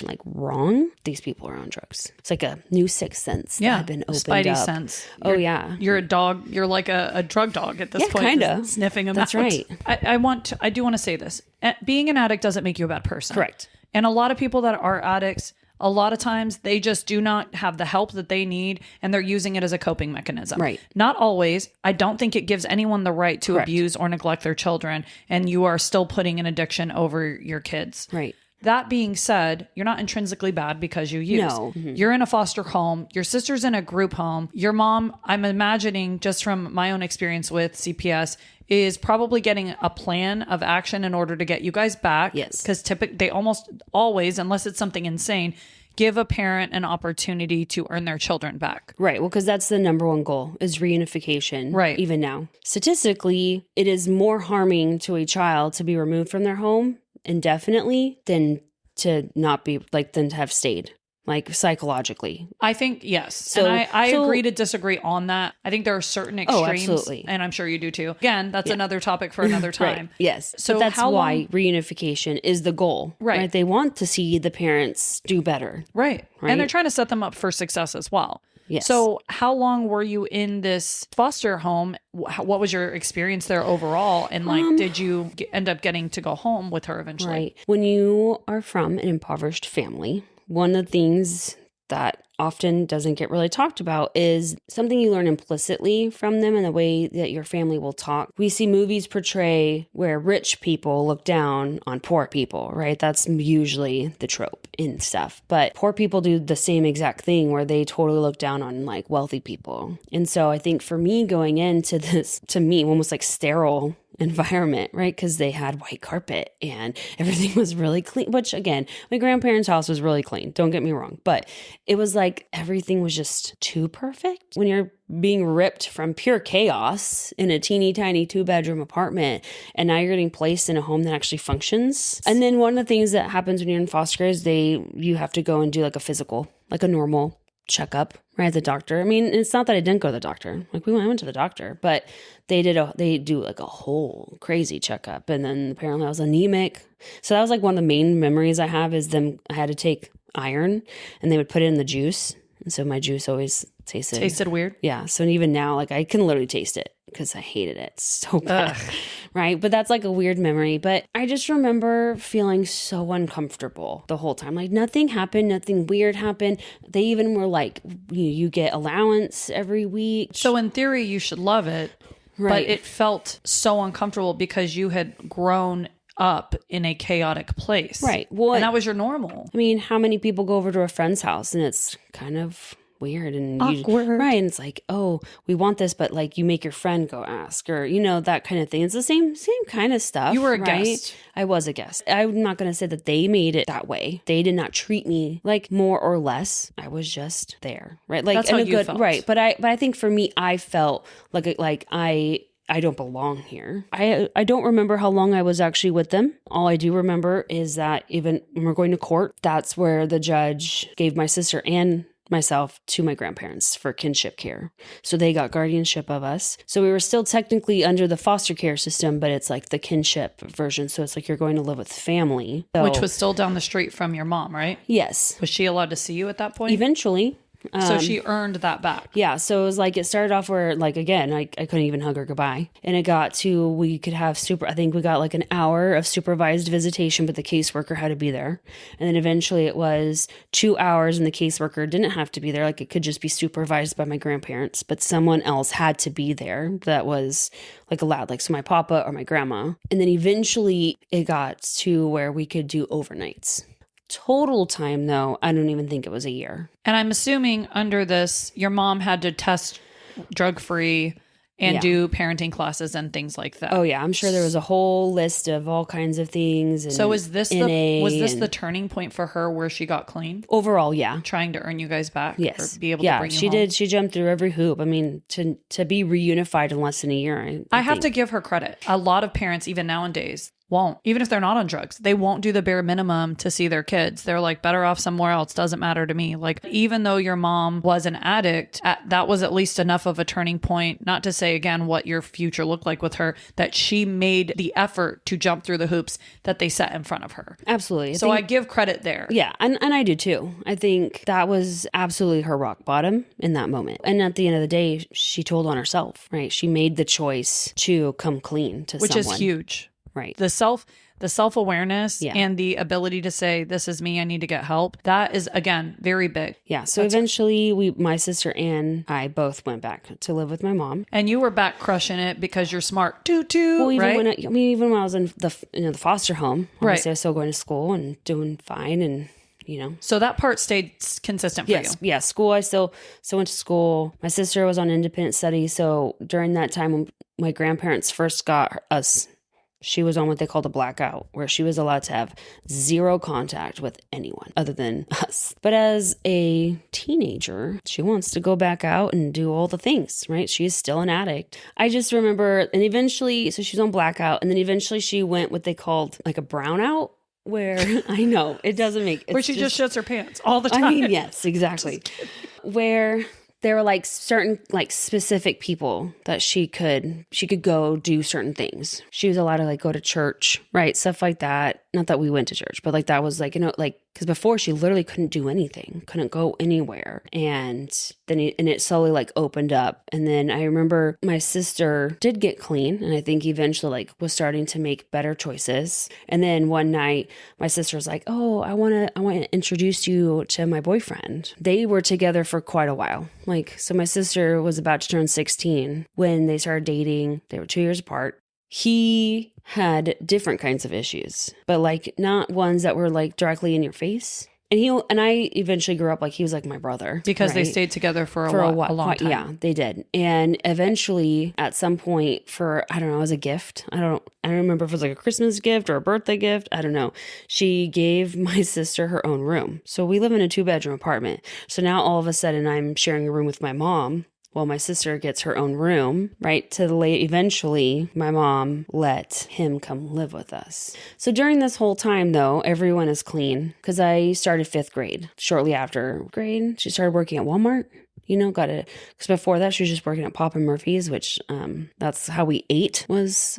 like wrong. These people are on drugs. It's like a new sixth sense that had been opened Spidey up. sense. Oh yeah. You're a dog. You're like a drug dog at this Yeah, point. kinda. just sniffing them That's out. right. I do want to say this. Being an addict doesn't make you a bad person. Correct. And a lot of people that are addicts, a lot of times they just do not have the help that they need, and they're using it as a coping mechanism. Right. Not always. I don't think it gives anyone the right to Correct. abuse or neglect their children, and you are still putting an addiction over your kids. Right. That being said, you're not intrinsically bad because you use. No. Mm-hmm. You're in a foster home. Your sister's in a group home. Your mom, I'm imagining just from my own experience with CPS, is probably getting a plan of action in order to get you guys back. Yes. Because they almost always, unless it's something insane, give a parent an opportunity to earn their children back. Right. Well, because that's the number one goal is reunification. Right. Even now. Statistically, it is more harming to a child to be removed from their home indefinitely than to not be than to have stayed. Like psychologically. I think, yes. So- and I so- agree to disagree on that. I think there are certain Oh, extremes. absolutely. And I'm sure you do too. Again, that's another topic for another time. Right. Yes. So but that's how why long- reunification is the goal. Right. They want to see the parents do better. Right. Right. And they're trying to set them up for success as well. Yes. So how long were you in this foster home? What was your experience there overall? And did you end up getting to go home with her eventually? Right. When you are from an impoverished family, one of the things that often doesn't get really talked about is something you learn implicitly from them and the way that your family will talk. We see movies portray where rich people look down on poor people, right? That's usually the trope in stuff. But poor people do the same exact thing where they totally look down on wealthy people. And so I think for me going into this, to me, almost sterile environment, right? Because they had white carpet and everything was really clean, which again, my grandparents' house was really clean. Don't get me wrong. But it was everything was just too perfect. When you're being ripped from pure chaos in a teeny tiny 2-bedroom apartment, and now you're getting placed in a home that actually functions. And then one of the things that happens when you're in foster care is you have to go and do a physical, a normal checkup, right, at the doctor. I mean, it's not that I didn't go to the doctor. I went to the doctor, but they do a whole crazy checkup, and then apparently I was anemic. So that was one of the main memories I have is I had to take iron, and they would put it in the juice, and so my juice always tasted weird. Yeah. So even now, I can literally taste it because I hated it so bad. Right. But that's a weird memory. But I just remember feeling so uncomfortable the whole time. Nothing happened. Nothing weird happened. They even were you get allowance every week. So in theory, you should love it. But Right. it felt so uncomfortable because you had grown up in a chaotic place. Right. Well, and that was your normal. I mean, how many people go over to a friend's house and it's kind of weird and Awkward. right? And it's oh, we want this, but you make your friend go ask, or that kind of thing. It's the same kind of stuff. You were a right? guest. I was a guest. I'm not going to say that they made it that way. They did not treat me more or less. I was just there, right? That's in how a you good felt. right. But I think for me, I felt I don't belong here. I don't remember how long I was actually with them. All I do remember is that even when we're going to court, that's where the judge gave my sister and myself to my grandparents for kinship care. So they got guardianship of us. So we were still technically under the foster care system, but it's like the kinship version. So it's like you're going to live with family. So, Which was still down the street from your mom, right? yes. Was she allowed to see you at that point? Eventually. So she earned that back. Yeah. So it was like, it started off where, like, again, I couldn't even hug her goodbye. And it got to, we could have I think we got like an hour of supervised visitation, but the caseworker had to be there. And then eventually it was 2 hours and the caseworker didn't have to be there. Like, it could just be supervised by my grandparents, but someone else had to be there that was like allowed, like, so my papa or my grandma. And then eventually it got to where we could do overnights. Total time, though, I don't even think it was a year. And I'm assuming under this, your mom had to test drug-free and do parenting classes and things like that. Oh yeah, I'm sure there was a whole list of all kinds of things. And so was this the turning point for her where she got clean? Overall, yeah. Trying to earn you guys back? Yes. Or be able to bring you she home? did. She jumped through every hoop. I mean, to be reunified in less than a year. I have to give her credit. A lot of parents, even nowadays, won't. Even if they're not on drugs, they won't do the bare minimum to see their kids. They're like, better off somewhere else. Doesn't matter to me. Like, even though your mom was an addict, that was at least enough of a turning point, not to say again what your future looked like with her, that she made the effort to jump through the hoops that they set in front of her. Absolutely. So I give credit there. Yeah. And I do too. I think that was absolutely her rock bottom in that moment. And at the end of the day, she told on herself, right? She made the choice to come clean to Which someone. is huge. Right. The self-awareness and the ability to say, this is me, I need to get help. That is, again, very big. Yeah. So eventually my sister and I both went back to live with my mom. And you were back crushing it because you're smart too, well, even right? even when I was in the foster home, right. I was still going to school and doing fine and, So that part stayed consistent for you. Yeah. School, I still went to school. My sister was on independent study. So during that time when my grandparents first got us, she was on what they called a blackout, where she was allowed to have zero contact with anyone other than us. But as a teenager, she wants to go back out and do all the things, right? She's still an addict. I just remember, and eventually, so she was on blackout, and then eventually she went what they called like a brownout, where I know it doesn't make where she just shits her pants all the time. I mean, yes, exactly. Where there were like certain like specific people that she could go do certain things. She was allowed to like go to church, right? Stuff like that. Not that we went to church, but like that was like, like, because before she literally couldn't do anything, couldn't go anywhere. And then it slowly like opened up. And then I remember my sister did get clean. And I think eventually like was starting to make better choices. And then one night my sister was like, oh, I want to introduce you to my boyfriend. They were together for quite a while. Like, so my sister was about to turn 16 when they started dating. They were 2 years apart. He had different kinds of issues, but like not ones that were like directly in your face. And I eventually grew up like he was like my brother because they stayed together for a long time. Yeah, they did. And eventually, at some point, I don't know, as a gift, I don't remember if it was like a Christmas gift or a birthday gift. I don't know. She gave my sister her own room. So we live in a 2-bedroom apartment. So now all of a sudden, I'm sharing a room with my mom. Well, my sister gets her own room, right? Eventually, my mom let him come live with us. So during this whole time, though, everyone is clean because I started 5th grade. Shortly after grade, she started working at Walmart. Because before that, she was just working at Papa Murphy's, which that's how we ate was.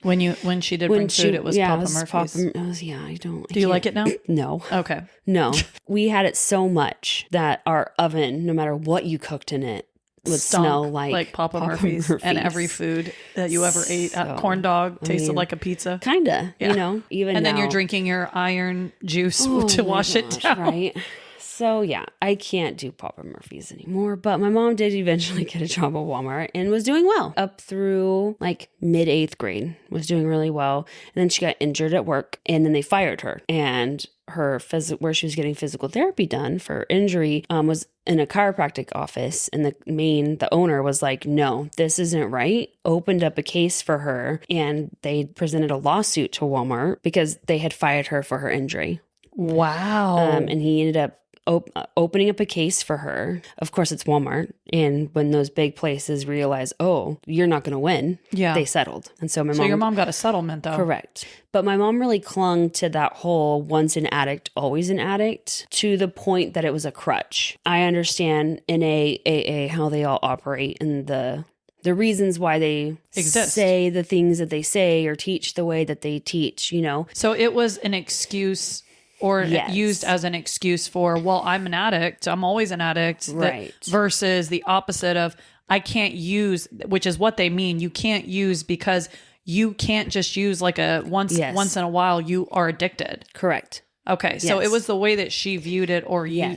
When she did bring food, it was Papa Murphy's. Do you like it now? No. Okay. No. We had it so much that our oven, no matter what you cooked in it, would smell like Papa Murphy's. And every food that you ever ate. Corn dog tasted like a pizza. Kinda, even and then now. you're drinking your iron juice to wash it down. Right? So yeah, I can't do Papa Murphy's anymore, but my mom did eventually get a job at Walmart and was doing well up through like mid 8th grade, was doing really well. And then she got injured at work and then they fired her, and her where she was getting physical therapy done for injury was in a chiropractic office, and the owner was like, no, this isn't right, opened up a case for her, and they presented a lawsuit to Walmart because they had fired her for her injury. Wow. And he ended up opening up a case for her. Of course, it's Walmart. And when those big places realize, oh, you're not going to win, they settled. And so my mom... So your mom got a settlement, though. Correct. But my mom really clung to that whole once an addict, always an addict, to the point that it was a crutch. I understand in AA how they all operate and the reasons why they say the things that they say or teach the way that they teach, you know. So it was an excuse or used as an excuse for, well, I'm an addict. I'm always an addict. Right. Versus the opposite of, I can't use, which is what they mean. You can't use because you can't just use like a once in a while. You are addicted. Correct. Okay. So it was the way that she viewed it or yeah.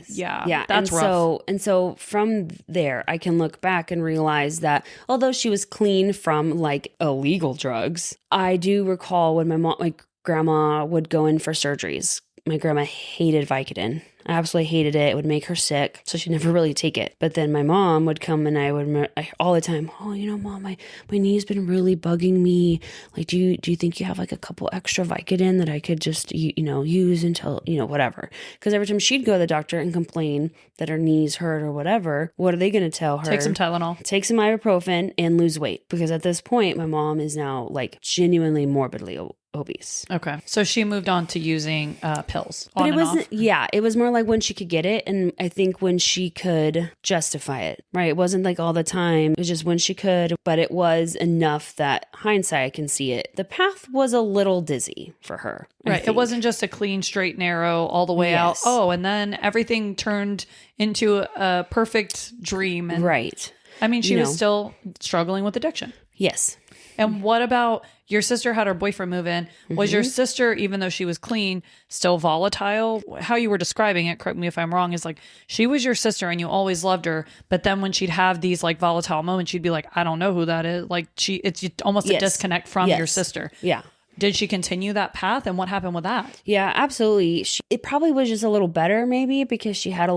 That's rough. So from there, I can look back and realize that although she was clean from like illegal drugs, I do recall when my grandma would go in for surgeries. My grandma hated Vicodin. I absolutely hated it. It would make her sick, so she'd never really take it. But then my mom would come and I would all the time, oh, you know, Mom, my knee's been really bugging me. Like, do you think you have like a couple extra Vicodin that I could just, use until, whatever. Because every time she'd go to the doctor and complain that her knees hurt or whatever, what are they going to tell her? Take some Tylenol. Take some ibuprofen and lose weight. Because at this point, my mom is now like genuinely morbidly obese. Okay. So she moved on to using pills. But it wasn't, it was more like when she could get it. And I think when she could justify it, right? It wasn't like all the time. It was just when she could, but it was enough that hindsight, I can see it. The path was a little dizzy for her. Right. It wasn't just a clean, straight, narrow all the way out. Oh, and then everything turned into a perfect dream. And, right. I mean, she was still struggling with addiction. Yes. And what about your sister had her boyfriend move in? Was your sister, even though she was clean, still volatile? How you were describing it, correct me if I'm wrong, is like she was your sister and you always loved her. But then when she'd have these like volatile moments, she'd be like, I don't know who that is. Like it's almost a disconnect from your sister. Yeah. Did she continue that path? And what happened with that? Yeah, absolutely. It probably was just a little better maybe because she had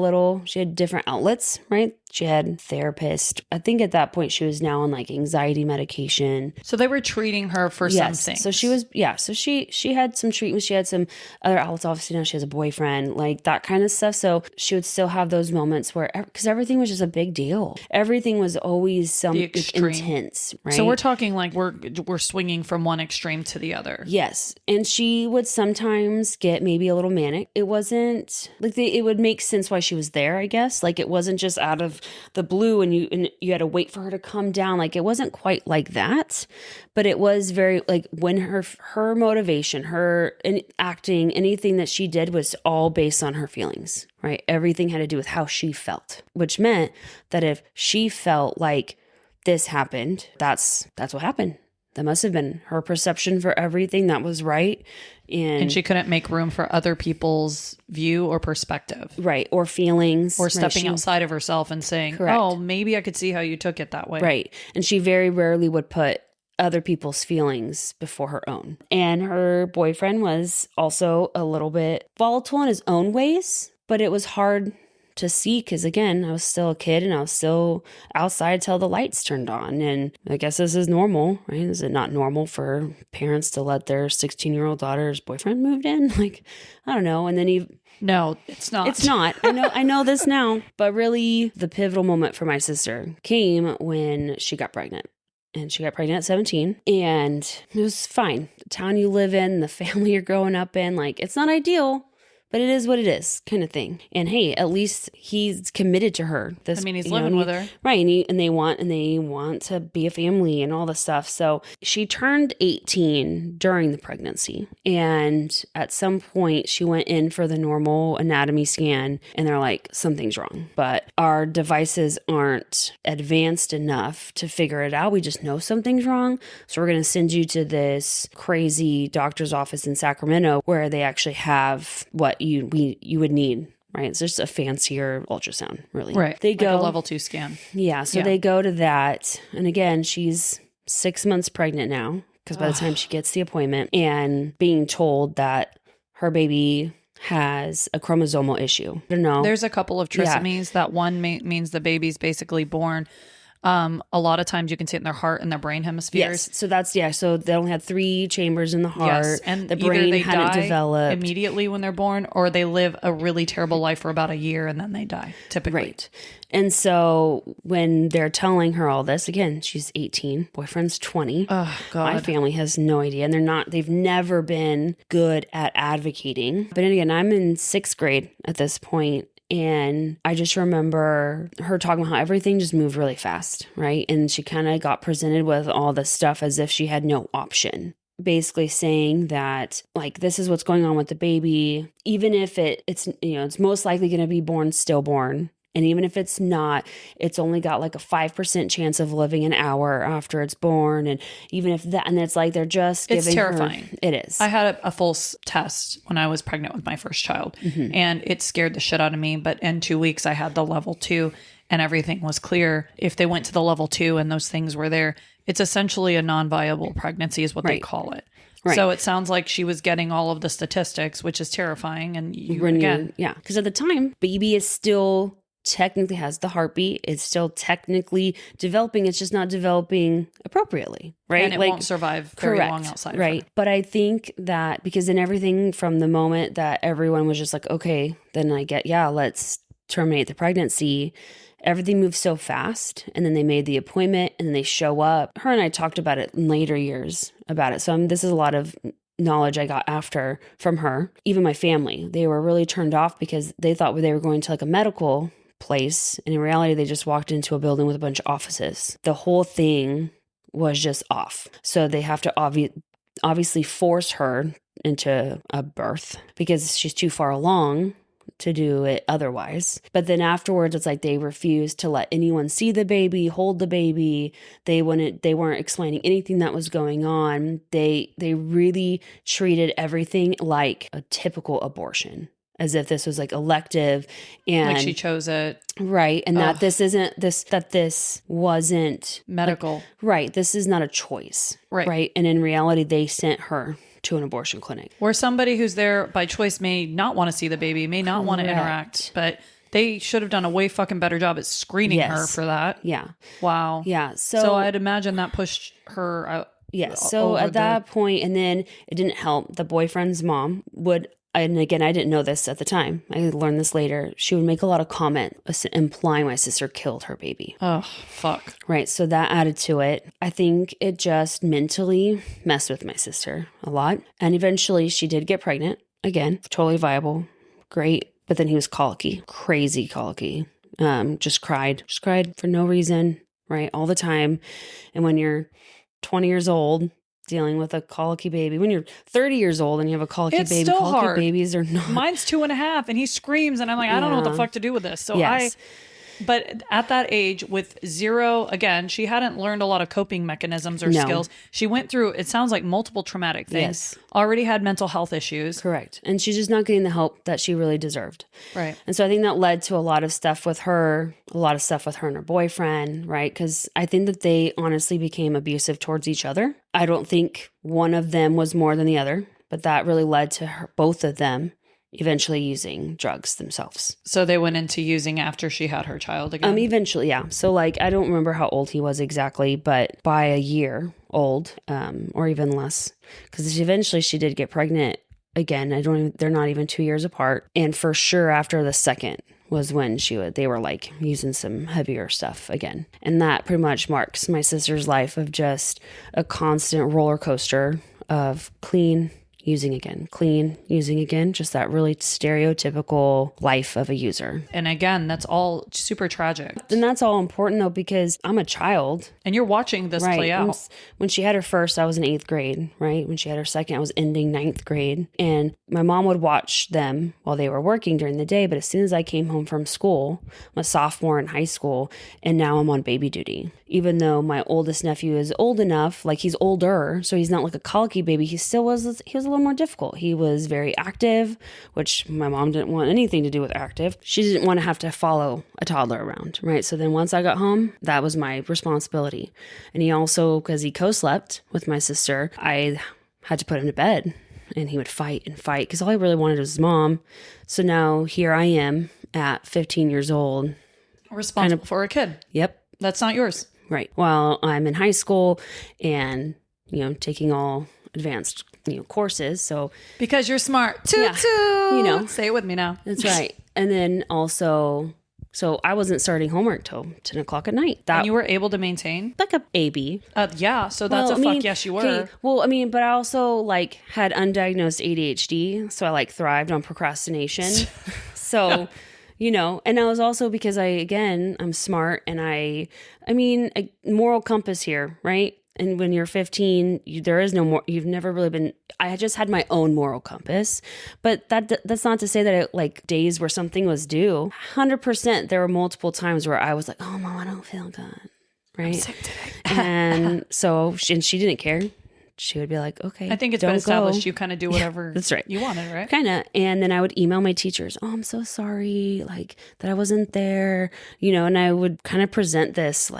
different outlets, right? She had therapist. I think at that point she was now on like anxiety medication. So they were treating her for something. So she was, so she had some treatments. She had some other outlets. Obviously now she has a boyfriend, like that kind of stuff. So she would still have those moments where, because everything was just a big deal. Everything was always intense, right? So we're talking like we're swinging from one extreme to the other. Yes. And she would sometimes get maybe a little manic. It wasn't like it would make sense why she was there, I guess. Like it wasn't just out of the blue and you had to wait for her to come down. Like it wasn't quite like that, but it was very like when her motivation, her acting, anything that she did was all based on her feelings, right? Everything had to do with how she felt, which meant that if she felt like this happened, that's what happened. That must have been her perception for everything that was right. And she couldn't make room for other people's view or perspective. Right. Or feelings. Or stepping outside of herself and saying, correct. Oh, maybe I could see how you took it that way. Right. And she very rarely would put other people's feelings before her own. And her boyfriend was also a little bit volatile in his own ways, but it was hard to see because, again, I was still a kid and I was still outside till the lights turned on. And I guess this is normal, right? Is it not normal for parents to let their 16-year-old daughter's boyfriend move in? Like, I don't know. And then no, it's not. It's not. I know this now. But really, the pivotal moment for my sister came when she got pregnant. And she got pregnant at 17. And it was fine. The town you live in, the family you're growing up in, like, it's not ideal. But it is what it is, kind of thing. And hey, at least he's committed to her. He's living with her, right? And they want to be a family and all this stuff. So she turned 18 during the pregnancy, and at some point she went in for the normal anatomy scan, and they're like, something's wrong. But our devices aren't advanced enough to figure it out. We just know something's wrong, so we're going to send you to this crazy doctor's office in Sacramento where they actually have what you would need, right? It's just a fancier ultrasound, really. Right. They go like a level 2 scan. Yeah. So they go to that. And again, she's 6 months pregnant now because by the time she gets the appointment, and being told that her baby has a chromosomal issue. I don't know. There's a couple of trisomies. That one means the baby's basically born A lot of times you can see it in their heart and their brain hemispheres. Yes. So that's, so they only had 3 chambers in the heart. Yes, and the either brain they hadn't die developed immediately when they're born, or they live a really terrible life for about a year and then they die, typically. Right. And so when they're telling her all this, again, she's 18, boyfriend's 20. Oh, God. My family has no idea. And they've never been good at advocating. But then again, I'm in 6th grade at this point. And I just remember her talking about how everything just moved really fast, right? And she kind of got presented with all this stuff as if she had no option. Basically saying that, like, this is what's going on with the baby. Even if it's most likely going to be born stillborn. And even if it's not, it's only got like a 5% chance of living an hour after it's born. And even if that, and it's like they're just giving It's terrifying. It is. I had a full test when I was pregnant with my first child, and it scared the shit out of me. But in 2 weeks, I had the level 2 and everything was clear. If they went to the level 2 and those things were there, it's essentially a non-viable pregnancy is what they call it. Right. So it sounds like she was getting all of the statistics, which is terrifying. And because at the time, baby is still technically has the heartbeat. It's still technically developing. It's just not developing appropriately, right? And it won't survive very long outside of her. But I think that because in everything from the moment that everyone was just like, okay, then let's terminate the pregnancy. Everything moves so fast. And then they made the appointment and then they show up. Her and I talked about it in later years about it. So this is a lot of knowledge I got after from her. Even my family, they were really turned off because they thought they were going to like a medical place. And in reality, they just walked into a building with a bunch of offices. The whole thing was just off. So they have to obviously force her into a birth because she's too far along to do it otherwise. But then afterwards, it's like they refused to let anyone see the baby, hold the baby. They weren't explaining anything that was going on. They really treated everything like a typical abortion, as if this was like elective and like she chose it. Right. And that this wasn't medical. Right. This is not a choice. Right. And in reality, they sent her to an abortion clinic. Where somebody who's there by choice may not want to see the baby, may not want to interact, but they should have done a way fucking better job at screening her for that. Yeah. Wow. Yeah. So I'd imagine that pushed her out. Yes. So at that point, and then it didn't help. The boyfriend's mom would, and again, I didn't know this at the time. I learned this later. She would make a lot of comments implying my sister killed her baby. Oh, fuck. Right. So that added to it. I think it just mentally messed with my sister a lot. And eventually she did get pregnant. Again, totally viable. Great. But then he was colicky, crazy colicky. Just cried for no reason, right? All the time. And when you're 20 years old, dealing with a colicky baby, when you're 30 years old and you have a colicky baby, still colicky hard. Babies are not. Mine's 2.5 and he screams and I'm like, I don't know what the fuck to do with this. So but at that age with 0, again, she hadn't learned a lot of coping mechanisms or skills. She went through, it sounds like multiple traumatic things, already had mental health issues. Correct. And she's just not getting the help that she really deserved. Right. And so I think that led to a lot of stuff with her and her boyfriend, right? Because I think that they honestly became abusive towards each other. I don't think one of them was more than the other, but that really led to both of them eventually using drugs themselves. So they went into using after she had her child again? Eventually, yeah. So like, I don't remember how old he was exactly, but by a year old, or even less, because eventually she did get pregnant again. They're not even 2 years apart. And for sure after the second was when they were like using some heavier stuff again. And that pretty much marks my sister's life of just a constant roller coaster of clean, using again, just that really stereotypical life of a user. And again, that's all super tragic. And that's all important though, because I'm a child. And you're watching this play out. When she had her first, I was in 8th grade, right? When she had her second, I was ending 9th grade. And my mom would watch them while they were working during the day. But as soon as I came home from school, I'm a sophomore in high school, and now I'm on baby duty. Even though my oldest nephew is old enough, like he's older, so he's not like a colicky baby, he was a little more difficult. He was very active, which my mom didn't want anything to do with active. She didn't want to have to follow a toddler around, right? So then once I got home, that was my responsibility. And he also, because he co-slept with my sister, I had to put him to bed, and he would fight because all I really wanted was his mom. So now here I am at 15 years old. Responsible for a kid. Yep. That's not yours. Right. While I'm in high school and, taking all advanced, courses. So because you're smart. Toot, Yeah. toot. Say it with me now. that's right. And then also, so I wasn't starting homework till 10 o'clock at night. And you were able to maintain? Like a AB. Yeah. So that's fuck yes, you were. Okay, well, but I also had undiagnosed ADHD. So I thrived on procrastination. So, and I was also because I'm smart and a moral compass here, right? And when you're 15, there is no more, you've never really been, I just had my own moral compass, but that's not to say that days where something was due. 100%, there were multiple times where I was like, oh, Mom, I don't feel good. Right. I'm sick today. And so, she didn't care. She would be like, okay, I think it's been established you kind of do whatever that's right. you wanted, right? Kind of. And then I would email my teachers, oh, I'm so sorry, that I wasn't there, and I would kind of present this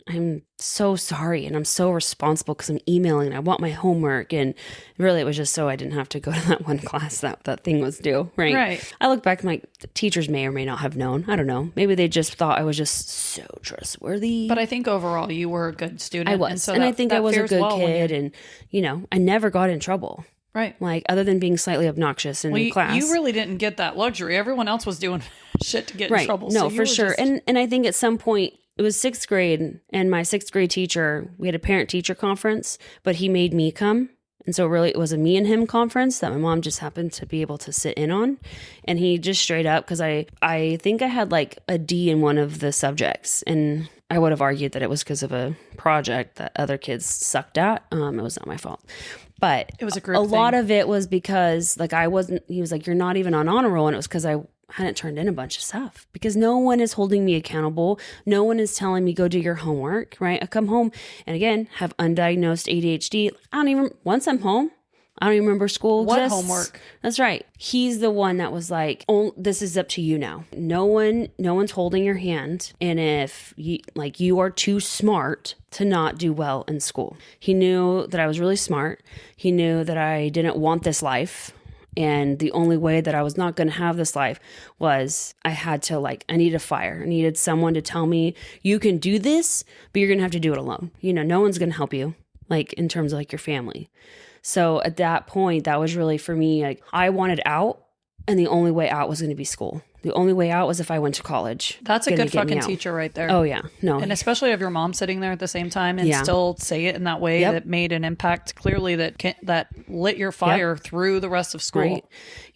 I'm so sorry and I'm so responsible because I'm emailing and I want my homework. And really it was just so I didn't have to go to that one class that thing was due. Right. Right. I look back and the teachers may or may not have known. I don't know. Maybe they just thought I was just so trustworthy. But I think overall you were a good student. I was. And I think I was a good kid and, I never got in trouble. Right. Other than being slightly obnoxious in class. You really didn't get that luxury. Everyone else was doing shit to get in trouble. No, so for sure. And I think at some point, it was 6th grade, and my 6th grade teacher, we had a parent-teacher conference, but he made me come. And so really it was a me and him conference that my mom just happened to be able to sit in on. And he just straight up, because I think I had a D in one of the subjects. And I would have argued that it was because of a project that other kids sucked at. It was not my fault. But it was a lot of it was because I wasn't, he was like, you're not even on honor roll. And it was because I hadn't turned in a bunch of stuff because no one is holding me accountable. No one is telling me go do your homework, right? I come home and again, have undiagnosed ADHD. Once I'm home, I don't even remember school What exists. homework? That's right. He's the one that was like, oh, this is up to you now. No one's holding your hand. And if you are too smart to not do well in school. He knew that I was really smart. He knew that I didn't want this life. And the only way that I was not going to have this life was I had to I needed a fire. I needed someone to tell me you can do this, but you're going to have to do it alone. No one's going to help you in terms of your family. So at that point, that was really for me, I wanted out and the only way out was going to be school. The only way out was if I went to college. That's a good fucking teacher right there. Oh, yeah. No. And especially of your mom sitting there at the same time and still say it in that way that made an impact clearly that lit your fire through the rest of school. Right.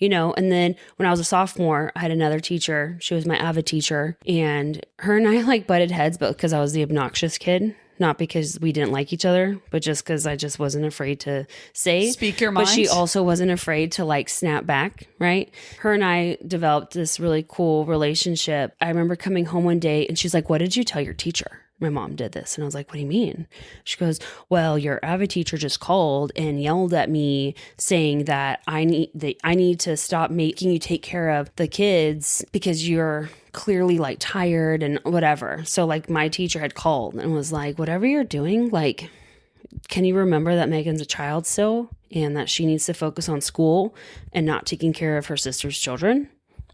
And then when I was a sophomore, I had another teacher. She was my AVID teacher. And her and I butted heads, but because I was the obnoxious kid. Not because we didn't like each other, but just because I just wasn't afraid to speak your mind. But she also wasn't afraid to snap back, right? Her and I developed this really cool relationship. I remember coming home one day and she's like, what did you tell your teacher? My mom did this. And I was like, what do you mean? She goes, well, your AVID teacher just called and yelled at me saying that I need to stop making you take care of the kids because you're clearly tired and whatever. So my teacher had called and was like, whatever you're doing, can you remember that Megan's a child still and that she needs to focus on school and not taking care of her sister's children?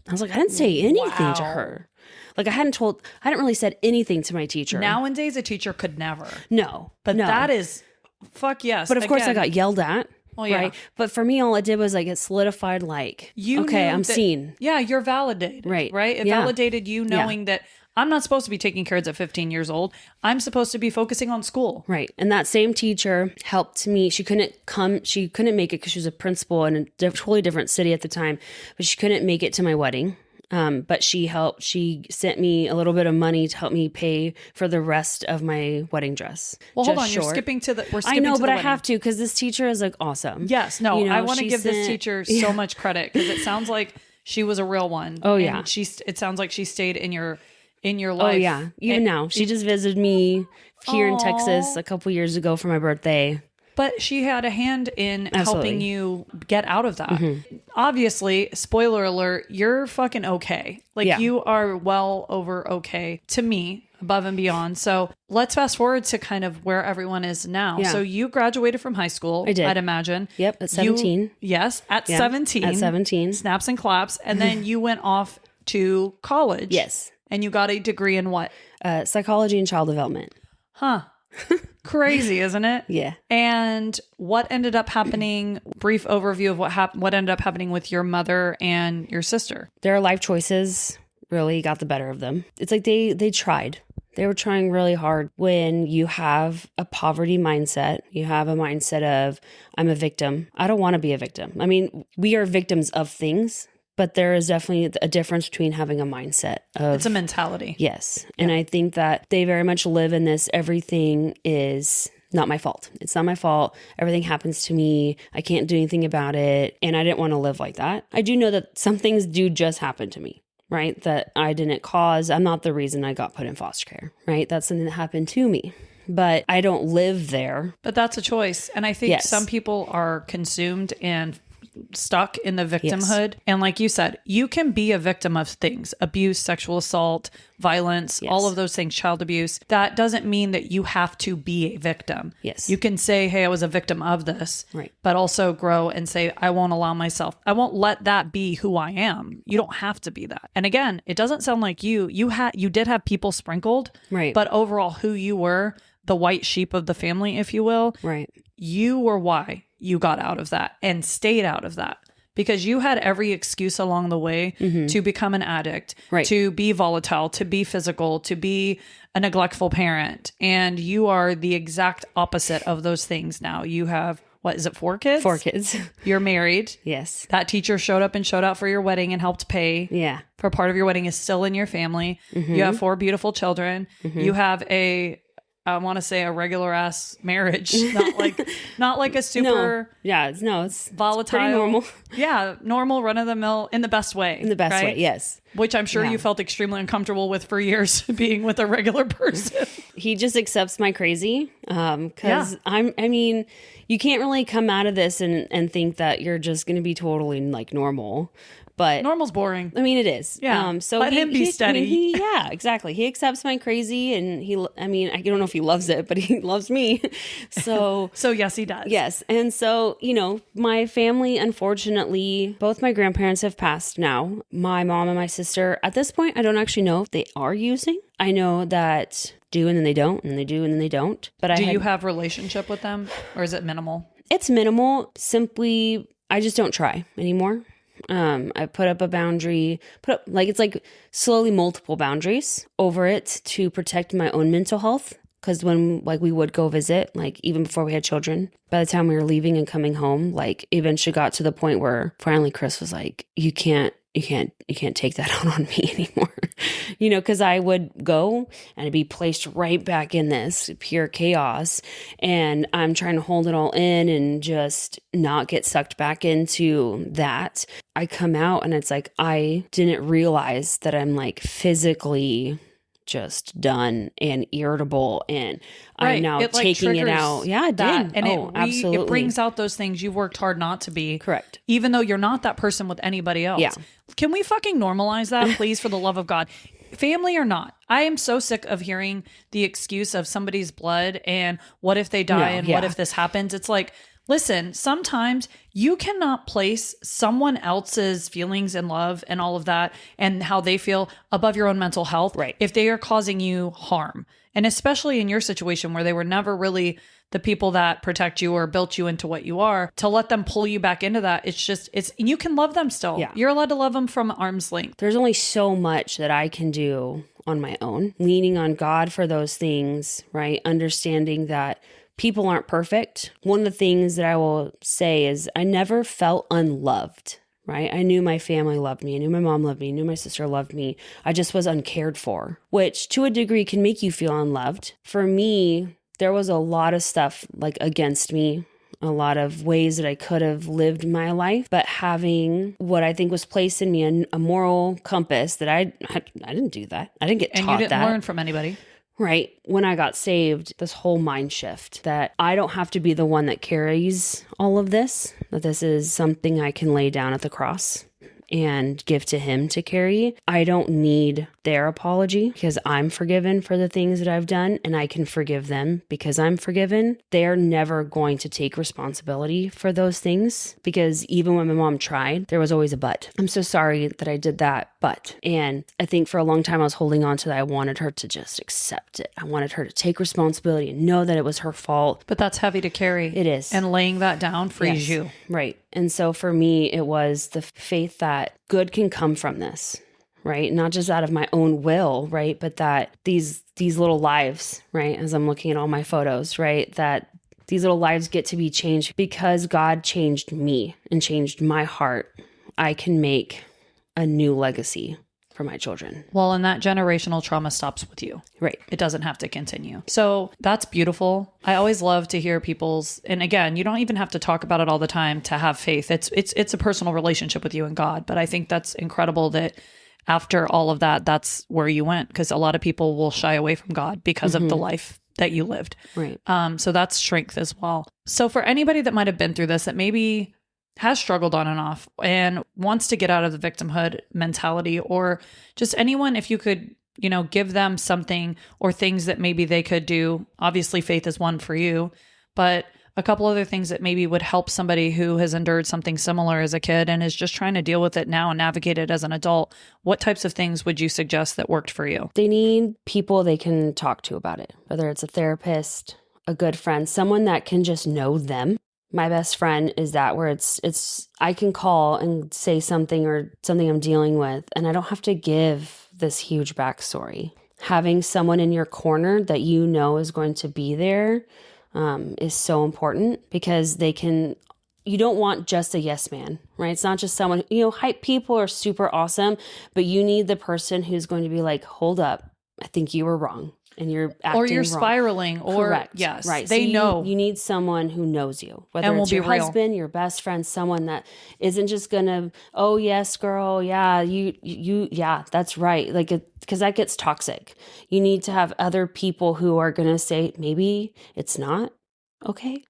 I was like, I didn't say anything to her. I hadn't really said anything to my teacher. Nowadays, a teacher could never. No. But that is, fuck yes. But of course, I got yelled at. Well, yeah. Right. But for me, all it did was it solidified okay, I'm seen. Yeah, you're validated. Right. Right? It validated you knowing that I'm not supposed to be taking kids at 15 years old. I'm supposed to be focusing on school. Right. And that same teacher helped me. She couldn't make it because she was a principal in a totally different city at the time, but she couldn't make it to my wedding. But she sent me a little bit of money to help me pay for the rest of my wedding dress. Well, hold on. You're skipping to the, I know, but I have to, because this teacher is awesome. Yes. No, I want to give this teacher so much credit because it sounds like she was a real one. Oh yeah. And it sounds like she stayed in your life. Oh yeah. Even now, she just visited me here in Texas a couple years ago for my birthday. But she had a hand in helping you get out of that. Mm-hmm. Obviously, spoiler alert, you're fucking okay. You are well over okay to me, above and beyond. So let's fast forward to kind of where everyone is now. Yeah. So you graduated from high school, I did. I'd imagine. Yep, at 17. Yes, at 17. At 17. Snaps and claps. And then you went off to college. Yes. And you got a degree in what? Psychology and child development. Huh. Crazy, isn't it? Yeah. And what ended up happening? Brief overview of what ended up happening with your mother and your sister. Their life choices really got the better of them. It's like they tried. They were trying really hard. When you have a poverty mindset, you have a mindset of, I'm a victim. I don't want to be a victim. I mean, we are victims of things, but there is definitely a difference between having a mindset of... It's a mentality. Yes. And I think that they very much live in this, everything is not my fault. It's not my fault. Everything happens to me. I can't do anything about it. And I didn't want to live like that. I do know that some things do just happen to me, right? That I didn't cause. I'm not the reason I got put in foster care, right? That's something that happened to me. But I don't live there. But that's a choice. And I think some people are consumed and stuck in the victimhood. Yes. And like you said, you can be a victim of things, abuse, sexual assault, violence, all of those things, child abuse. That doesn't mean that you have to be a victim. Yes. You can say, hey, I was a victim of this, right, but also grow and say, I won't let that be who I am. You don't have to be that. And again, it doesn't sound like you did have people sprinkled, right, but overall who you were, the white sheep of the family, if you will, right, you were why you got out of that and stayed out of that, because you had every excuse along the way to become an addict, right, to be volatile, to be physical, to be a neglectful parent. And you are the exact opposite of those things now. You have, what is it, 4 kids? 4 kids. You're married. Yes. That teacher showed up and showed out for your wedding and helped pay. Yeah. For part of your wedding is still in your family. You have 4 beautiful children. You have I want to say a regular ass marriage, not like a super it's volatile, pretty normal. Yeah, normal run of the mill in the best way. In the best way, yes. Which I'm sure you felt extremely uncomfortable with for years, being with a regular person. He just accepts my crazy, because I mean, you can't really come out of this and think that you're just going to be totally like normal. But normal's boring. I mean, it is. Yeah. So let him be steady. Yeah, exactly. He accepts my crazy, and I don't know if he loves it, but he loves me. So, yes, he does. Yes. And so, my family, unfortunately, both my grandparents have passed now. My mom and my sister, at this point, I don't actually know if they are using. I know that do and then they don't, and they do and then they don't. But you have relationship with them, or is it minimal? It's minimal. Simply, I just don't try anymore. I put up a boundary, it's like slowly multiple boundaries over it to protect my own mental health. Because when we would go visit, even before we had children, by the time we were leaving and coming home, eventually got to the point where finally Chris was like, you can't take that out on me anymore. Because I would go and I'd be placed right back in this pure chaos. And I'm trying to hold it all in and just not get sucked back into that. I come out and it's like, I didn't realize that I'm physically just done and irritable, and I'm now taking it out. Yeah, it did. And absolutely. It brings out those things you've worked hard not to be. Correct. Even though you're not that person with anybody else. Yeah. Can we fucking normalize that, please, for the love of God? Family or not, I am so sick of hearing the excuse of somebody's blood and what if they die what if this happens? It's like, listen, sometimes you cannot place someone else's feelings and love and all of that and how they feel above your own mental health, right, if they are causing you harm. And especially in your situation where they were never really the people that protect you or built you into what you are, to let them pull you back into that, you can love them still. Yeah. You're allowed to love them from arm's length. There's only so much that I can do on my own, leaning on God for those things, right? Understanding that people aren't perfect. One of the things that I will say is I never felt unloved, right? I knew my family loved me. I knew my mom loved me. I knew my sister loved me. I just was uncared for, which to a degree can make you feel unloved. For me, there was a lot of stuff against me, a lot of ways that I could have lived my life, but having what I think was placed in me, a moral compass that I didn't do that. I didn't get taught that. And you didn't learn from anybody. Right. When I got saved, this whole mind shift that I don't have to be the one that carries all of this, that this is something I can lay down at the cross and give to him to carry. I don't need their apology because I'm forgiven for the things that I've done, and I can forgive them because I'm forgiven. They're never going to take responsibility for those things, because even when my mom tried, there was always a but. I'm so sorry that I did that, but. And I think for a long time I was holding on to that. I wanted her to just accept it. I wanted her to take responsibility and know that it was her fault. But that's heavy to carry. It is. And laying that down frees you. Right. And so for me, it was the faith that good can come from this, right? Not just out of my own will, right? But that these little lives, right? As I'm looking at all my photos, right? That these little lives get to be changed because God changed me and changed my heart. I can make a new legacy for my children. Well, and that generational trauma stops with you. Right. It doesn't have to continue. So that's beautiful. I always love to hear people's, and again, you don't even have to talk about it all the time to have faith. It's a personal relationship with you and God. But I think that's incredible that after all of that, that's where you went, because a lot of people will shy away from God because of the life that you lived. Right. So that's strength as well. So for anybody that might have been through this, that maybe has struggled on and off and wants to get out of the victimhood mentality, or just anyone, if you could, give them something or things that maybe they could do. Obviously, faith is one for you, but a couple other things that maybe would help somebody who has endured something similar as a kid and is just trying to deal with it now and navigate it as an adult. What types of things would you suggest that worked for you? They need people they can talk to about it, whether it's a therapist, a good friend, someone that can just know them. My best friend is that, where it's I can call and say something or something I'm dealing with, and I don't have to give this huge backstory. Having someone in your corner that you know is going to be there is so important, because you don't want just a yes man, right? It's not just someone, hype people are super awesome, but you need the person who's going to be like, hold up, I think you were wrong. And you're acting or you're wrong. Spiraling, or correct. Yes, right. They so know. You need someone who knows you, whether and it's will your be real. husband, your best friend, someone that isn't just gonna, oh yes, girl, yeah, you, yeah, that's right. Like, because that gets toxic. You need to have other people who are gonna say, maybe it's not okay,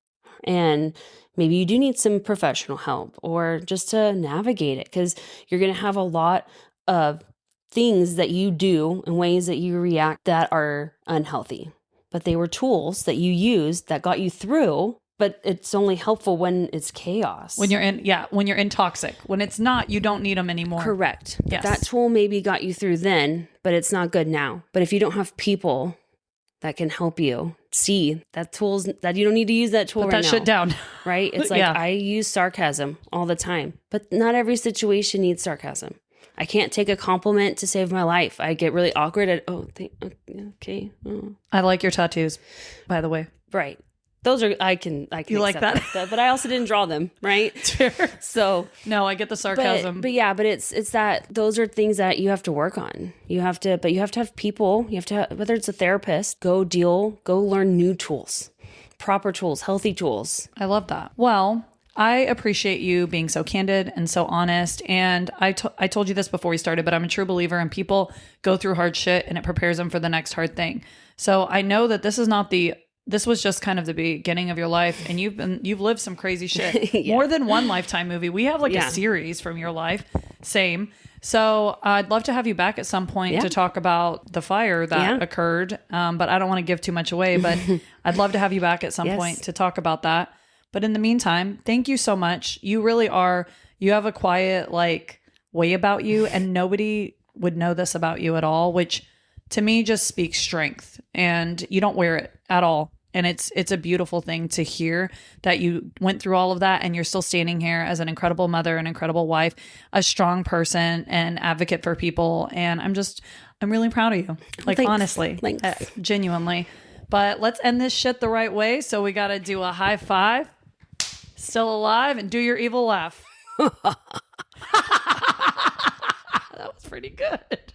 and maybe you do need some professional help, or just to navigate it, because you're gonna have a lot of things that you do and ways that you react that are unhealthy, but they were tools that you used that got you through. But it's only helpful when it's chaos. When you're in toxic. When it's not, you don't need them anymore. Correct. Yes. That tool maybe got you through then, but it's not good now. But if you don't have people that can help you see that tools, that you don't need to use that tool Put right that now. shit down. Right? It's like, I use sarcasm all the time, but not every situation needs sarcasm. I can't take a compliment to save my life. I get really awkward at, okay. Oh. I like your tattoos, by the way. Right. Those are, I can You like that? But I also didn't draw them, right? Sure. So. No, I get the sarcasm. But it's that, those are things that you have to work on. You have to have people, whether it's a therapist, go learn new tools, proper tools, healthy tools. I love that. Well, I appreciate you being so candid and so honest. And I told you this before we started, but I'm a true believer in people go through hard shit and it prepares them for the next hard thing. So I know that this was just kind of the beginning of your life, and you've lived some crazy shit. Yeah. More than one Lifetime movie. We have a series from your life. Same. So I'd love to have you back at some point to talk about the fire that occurred. But I don't want to give too much away, but I'd love to have you back at some point to talk about that. But in the meantime, thank you so much. You really are, you have a quiet way about you, and nobody would know this about you at all, which to me just speaks strength, and you don't wear it at all. And it's a beautiful thing to hear that you went through all of that and you're still standing here as an incredible mother, an incredible wife, a strong person, and advocate for people. And I'm really proud of you. Thanks. Honestly, genuinely. But let's end this shit the right way. So we got to do a high five, still alive, and do your evil laugh. That was pretty good.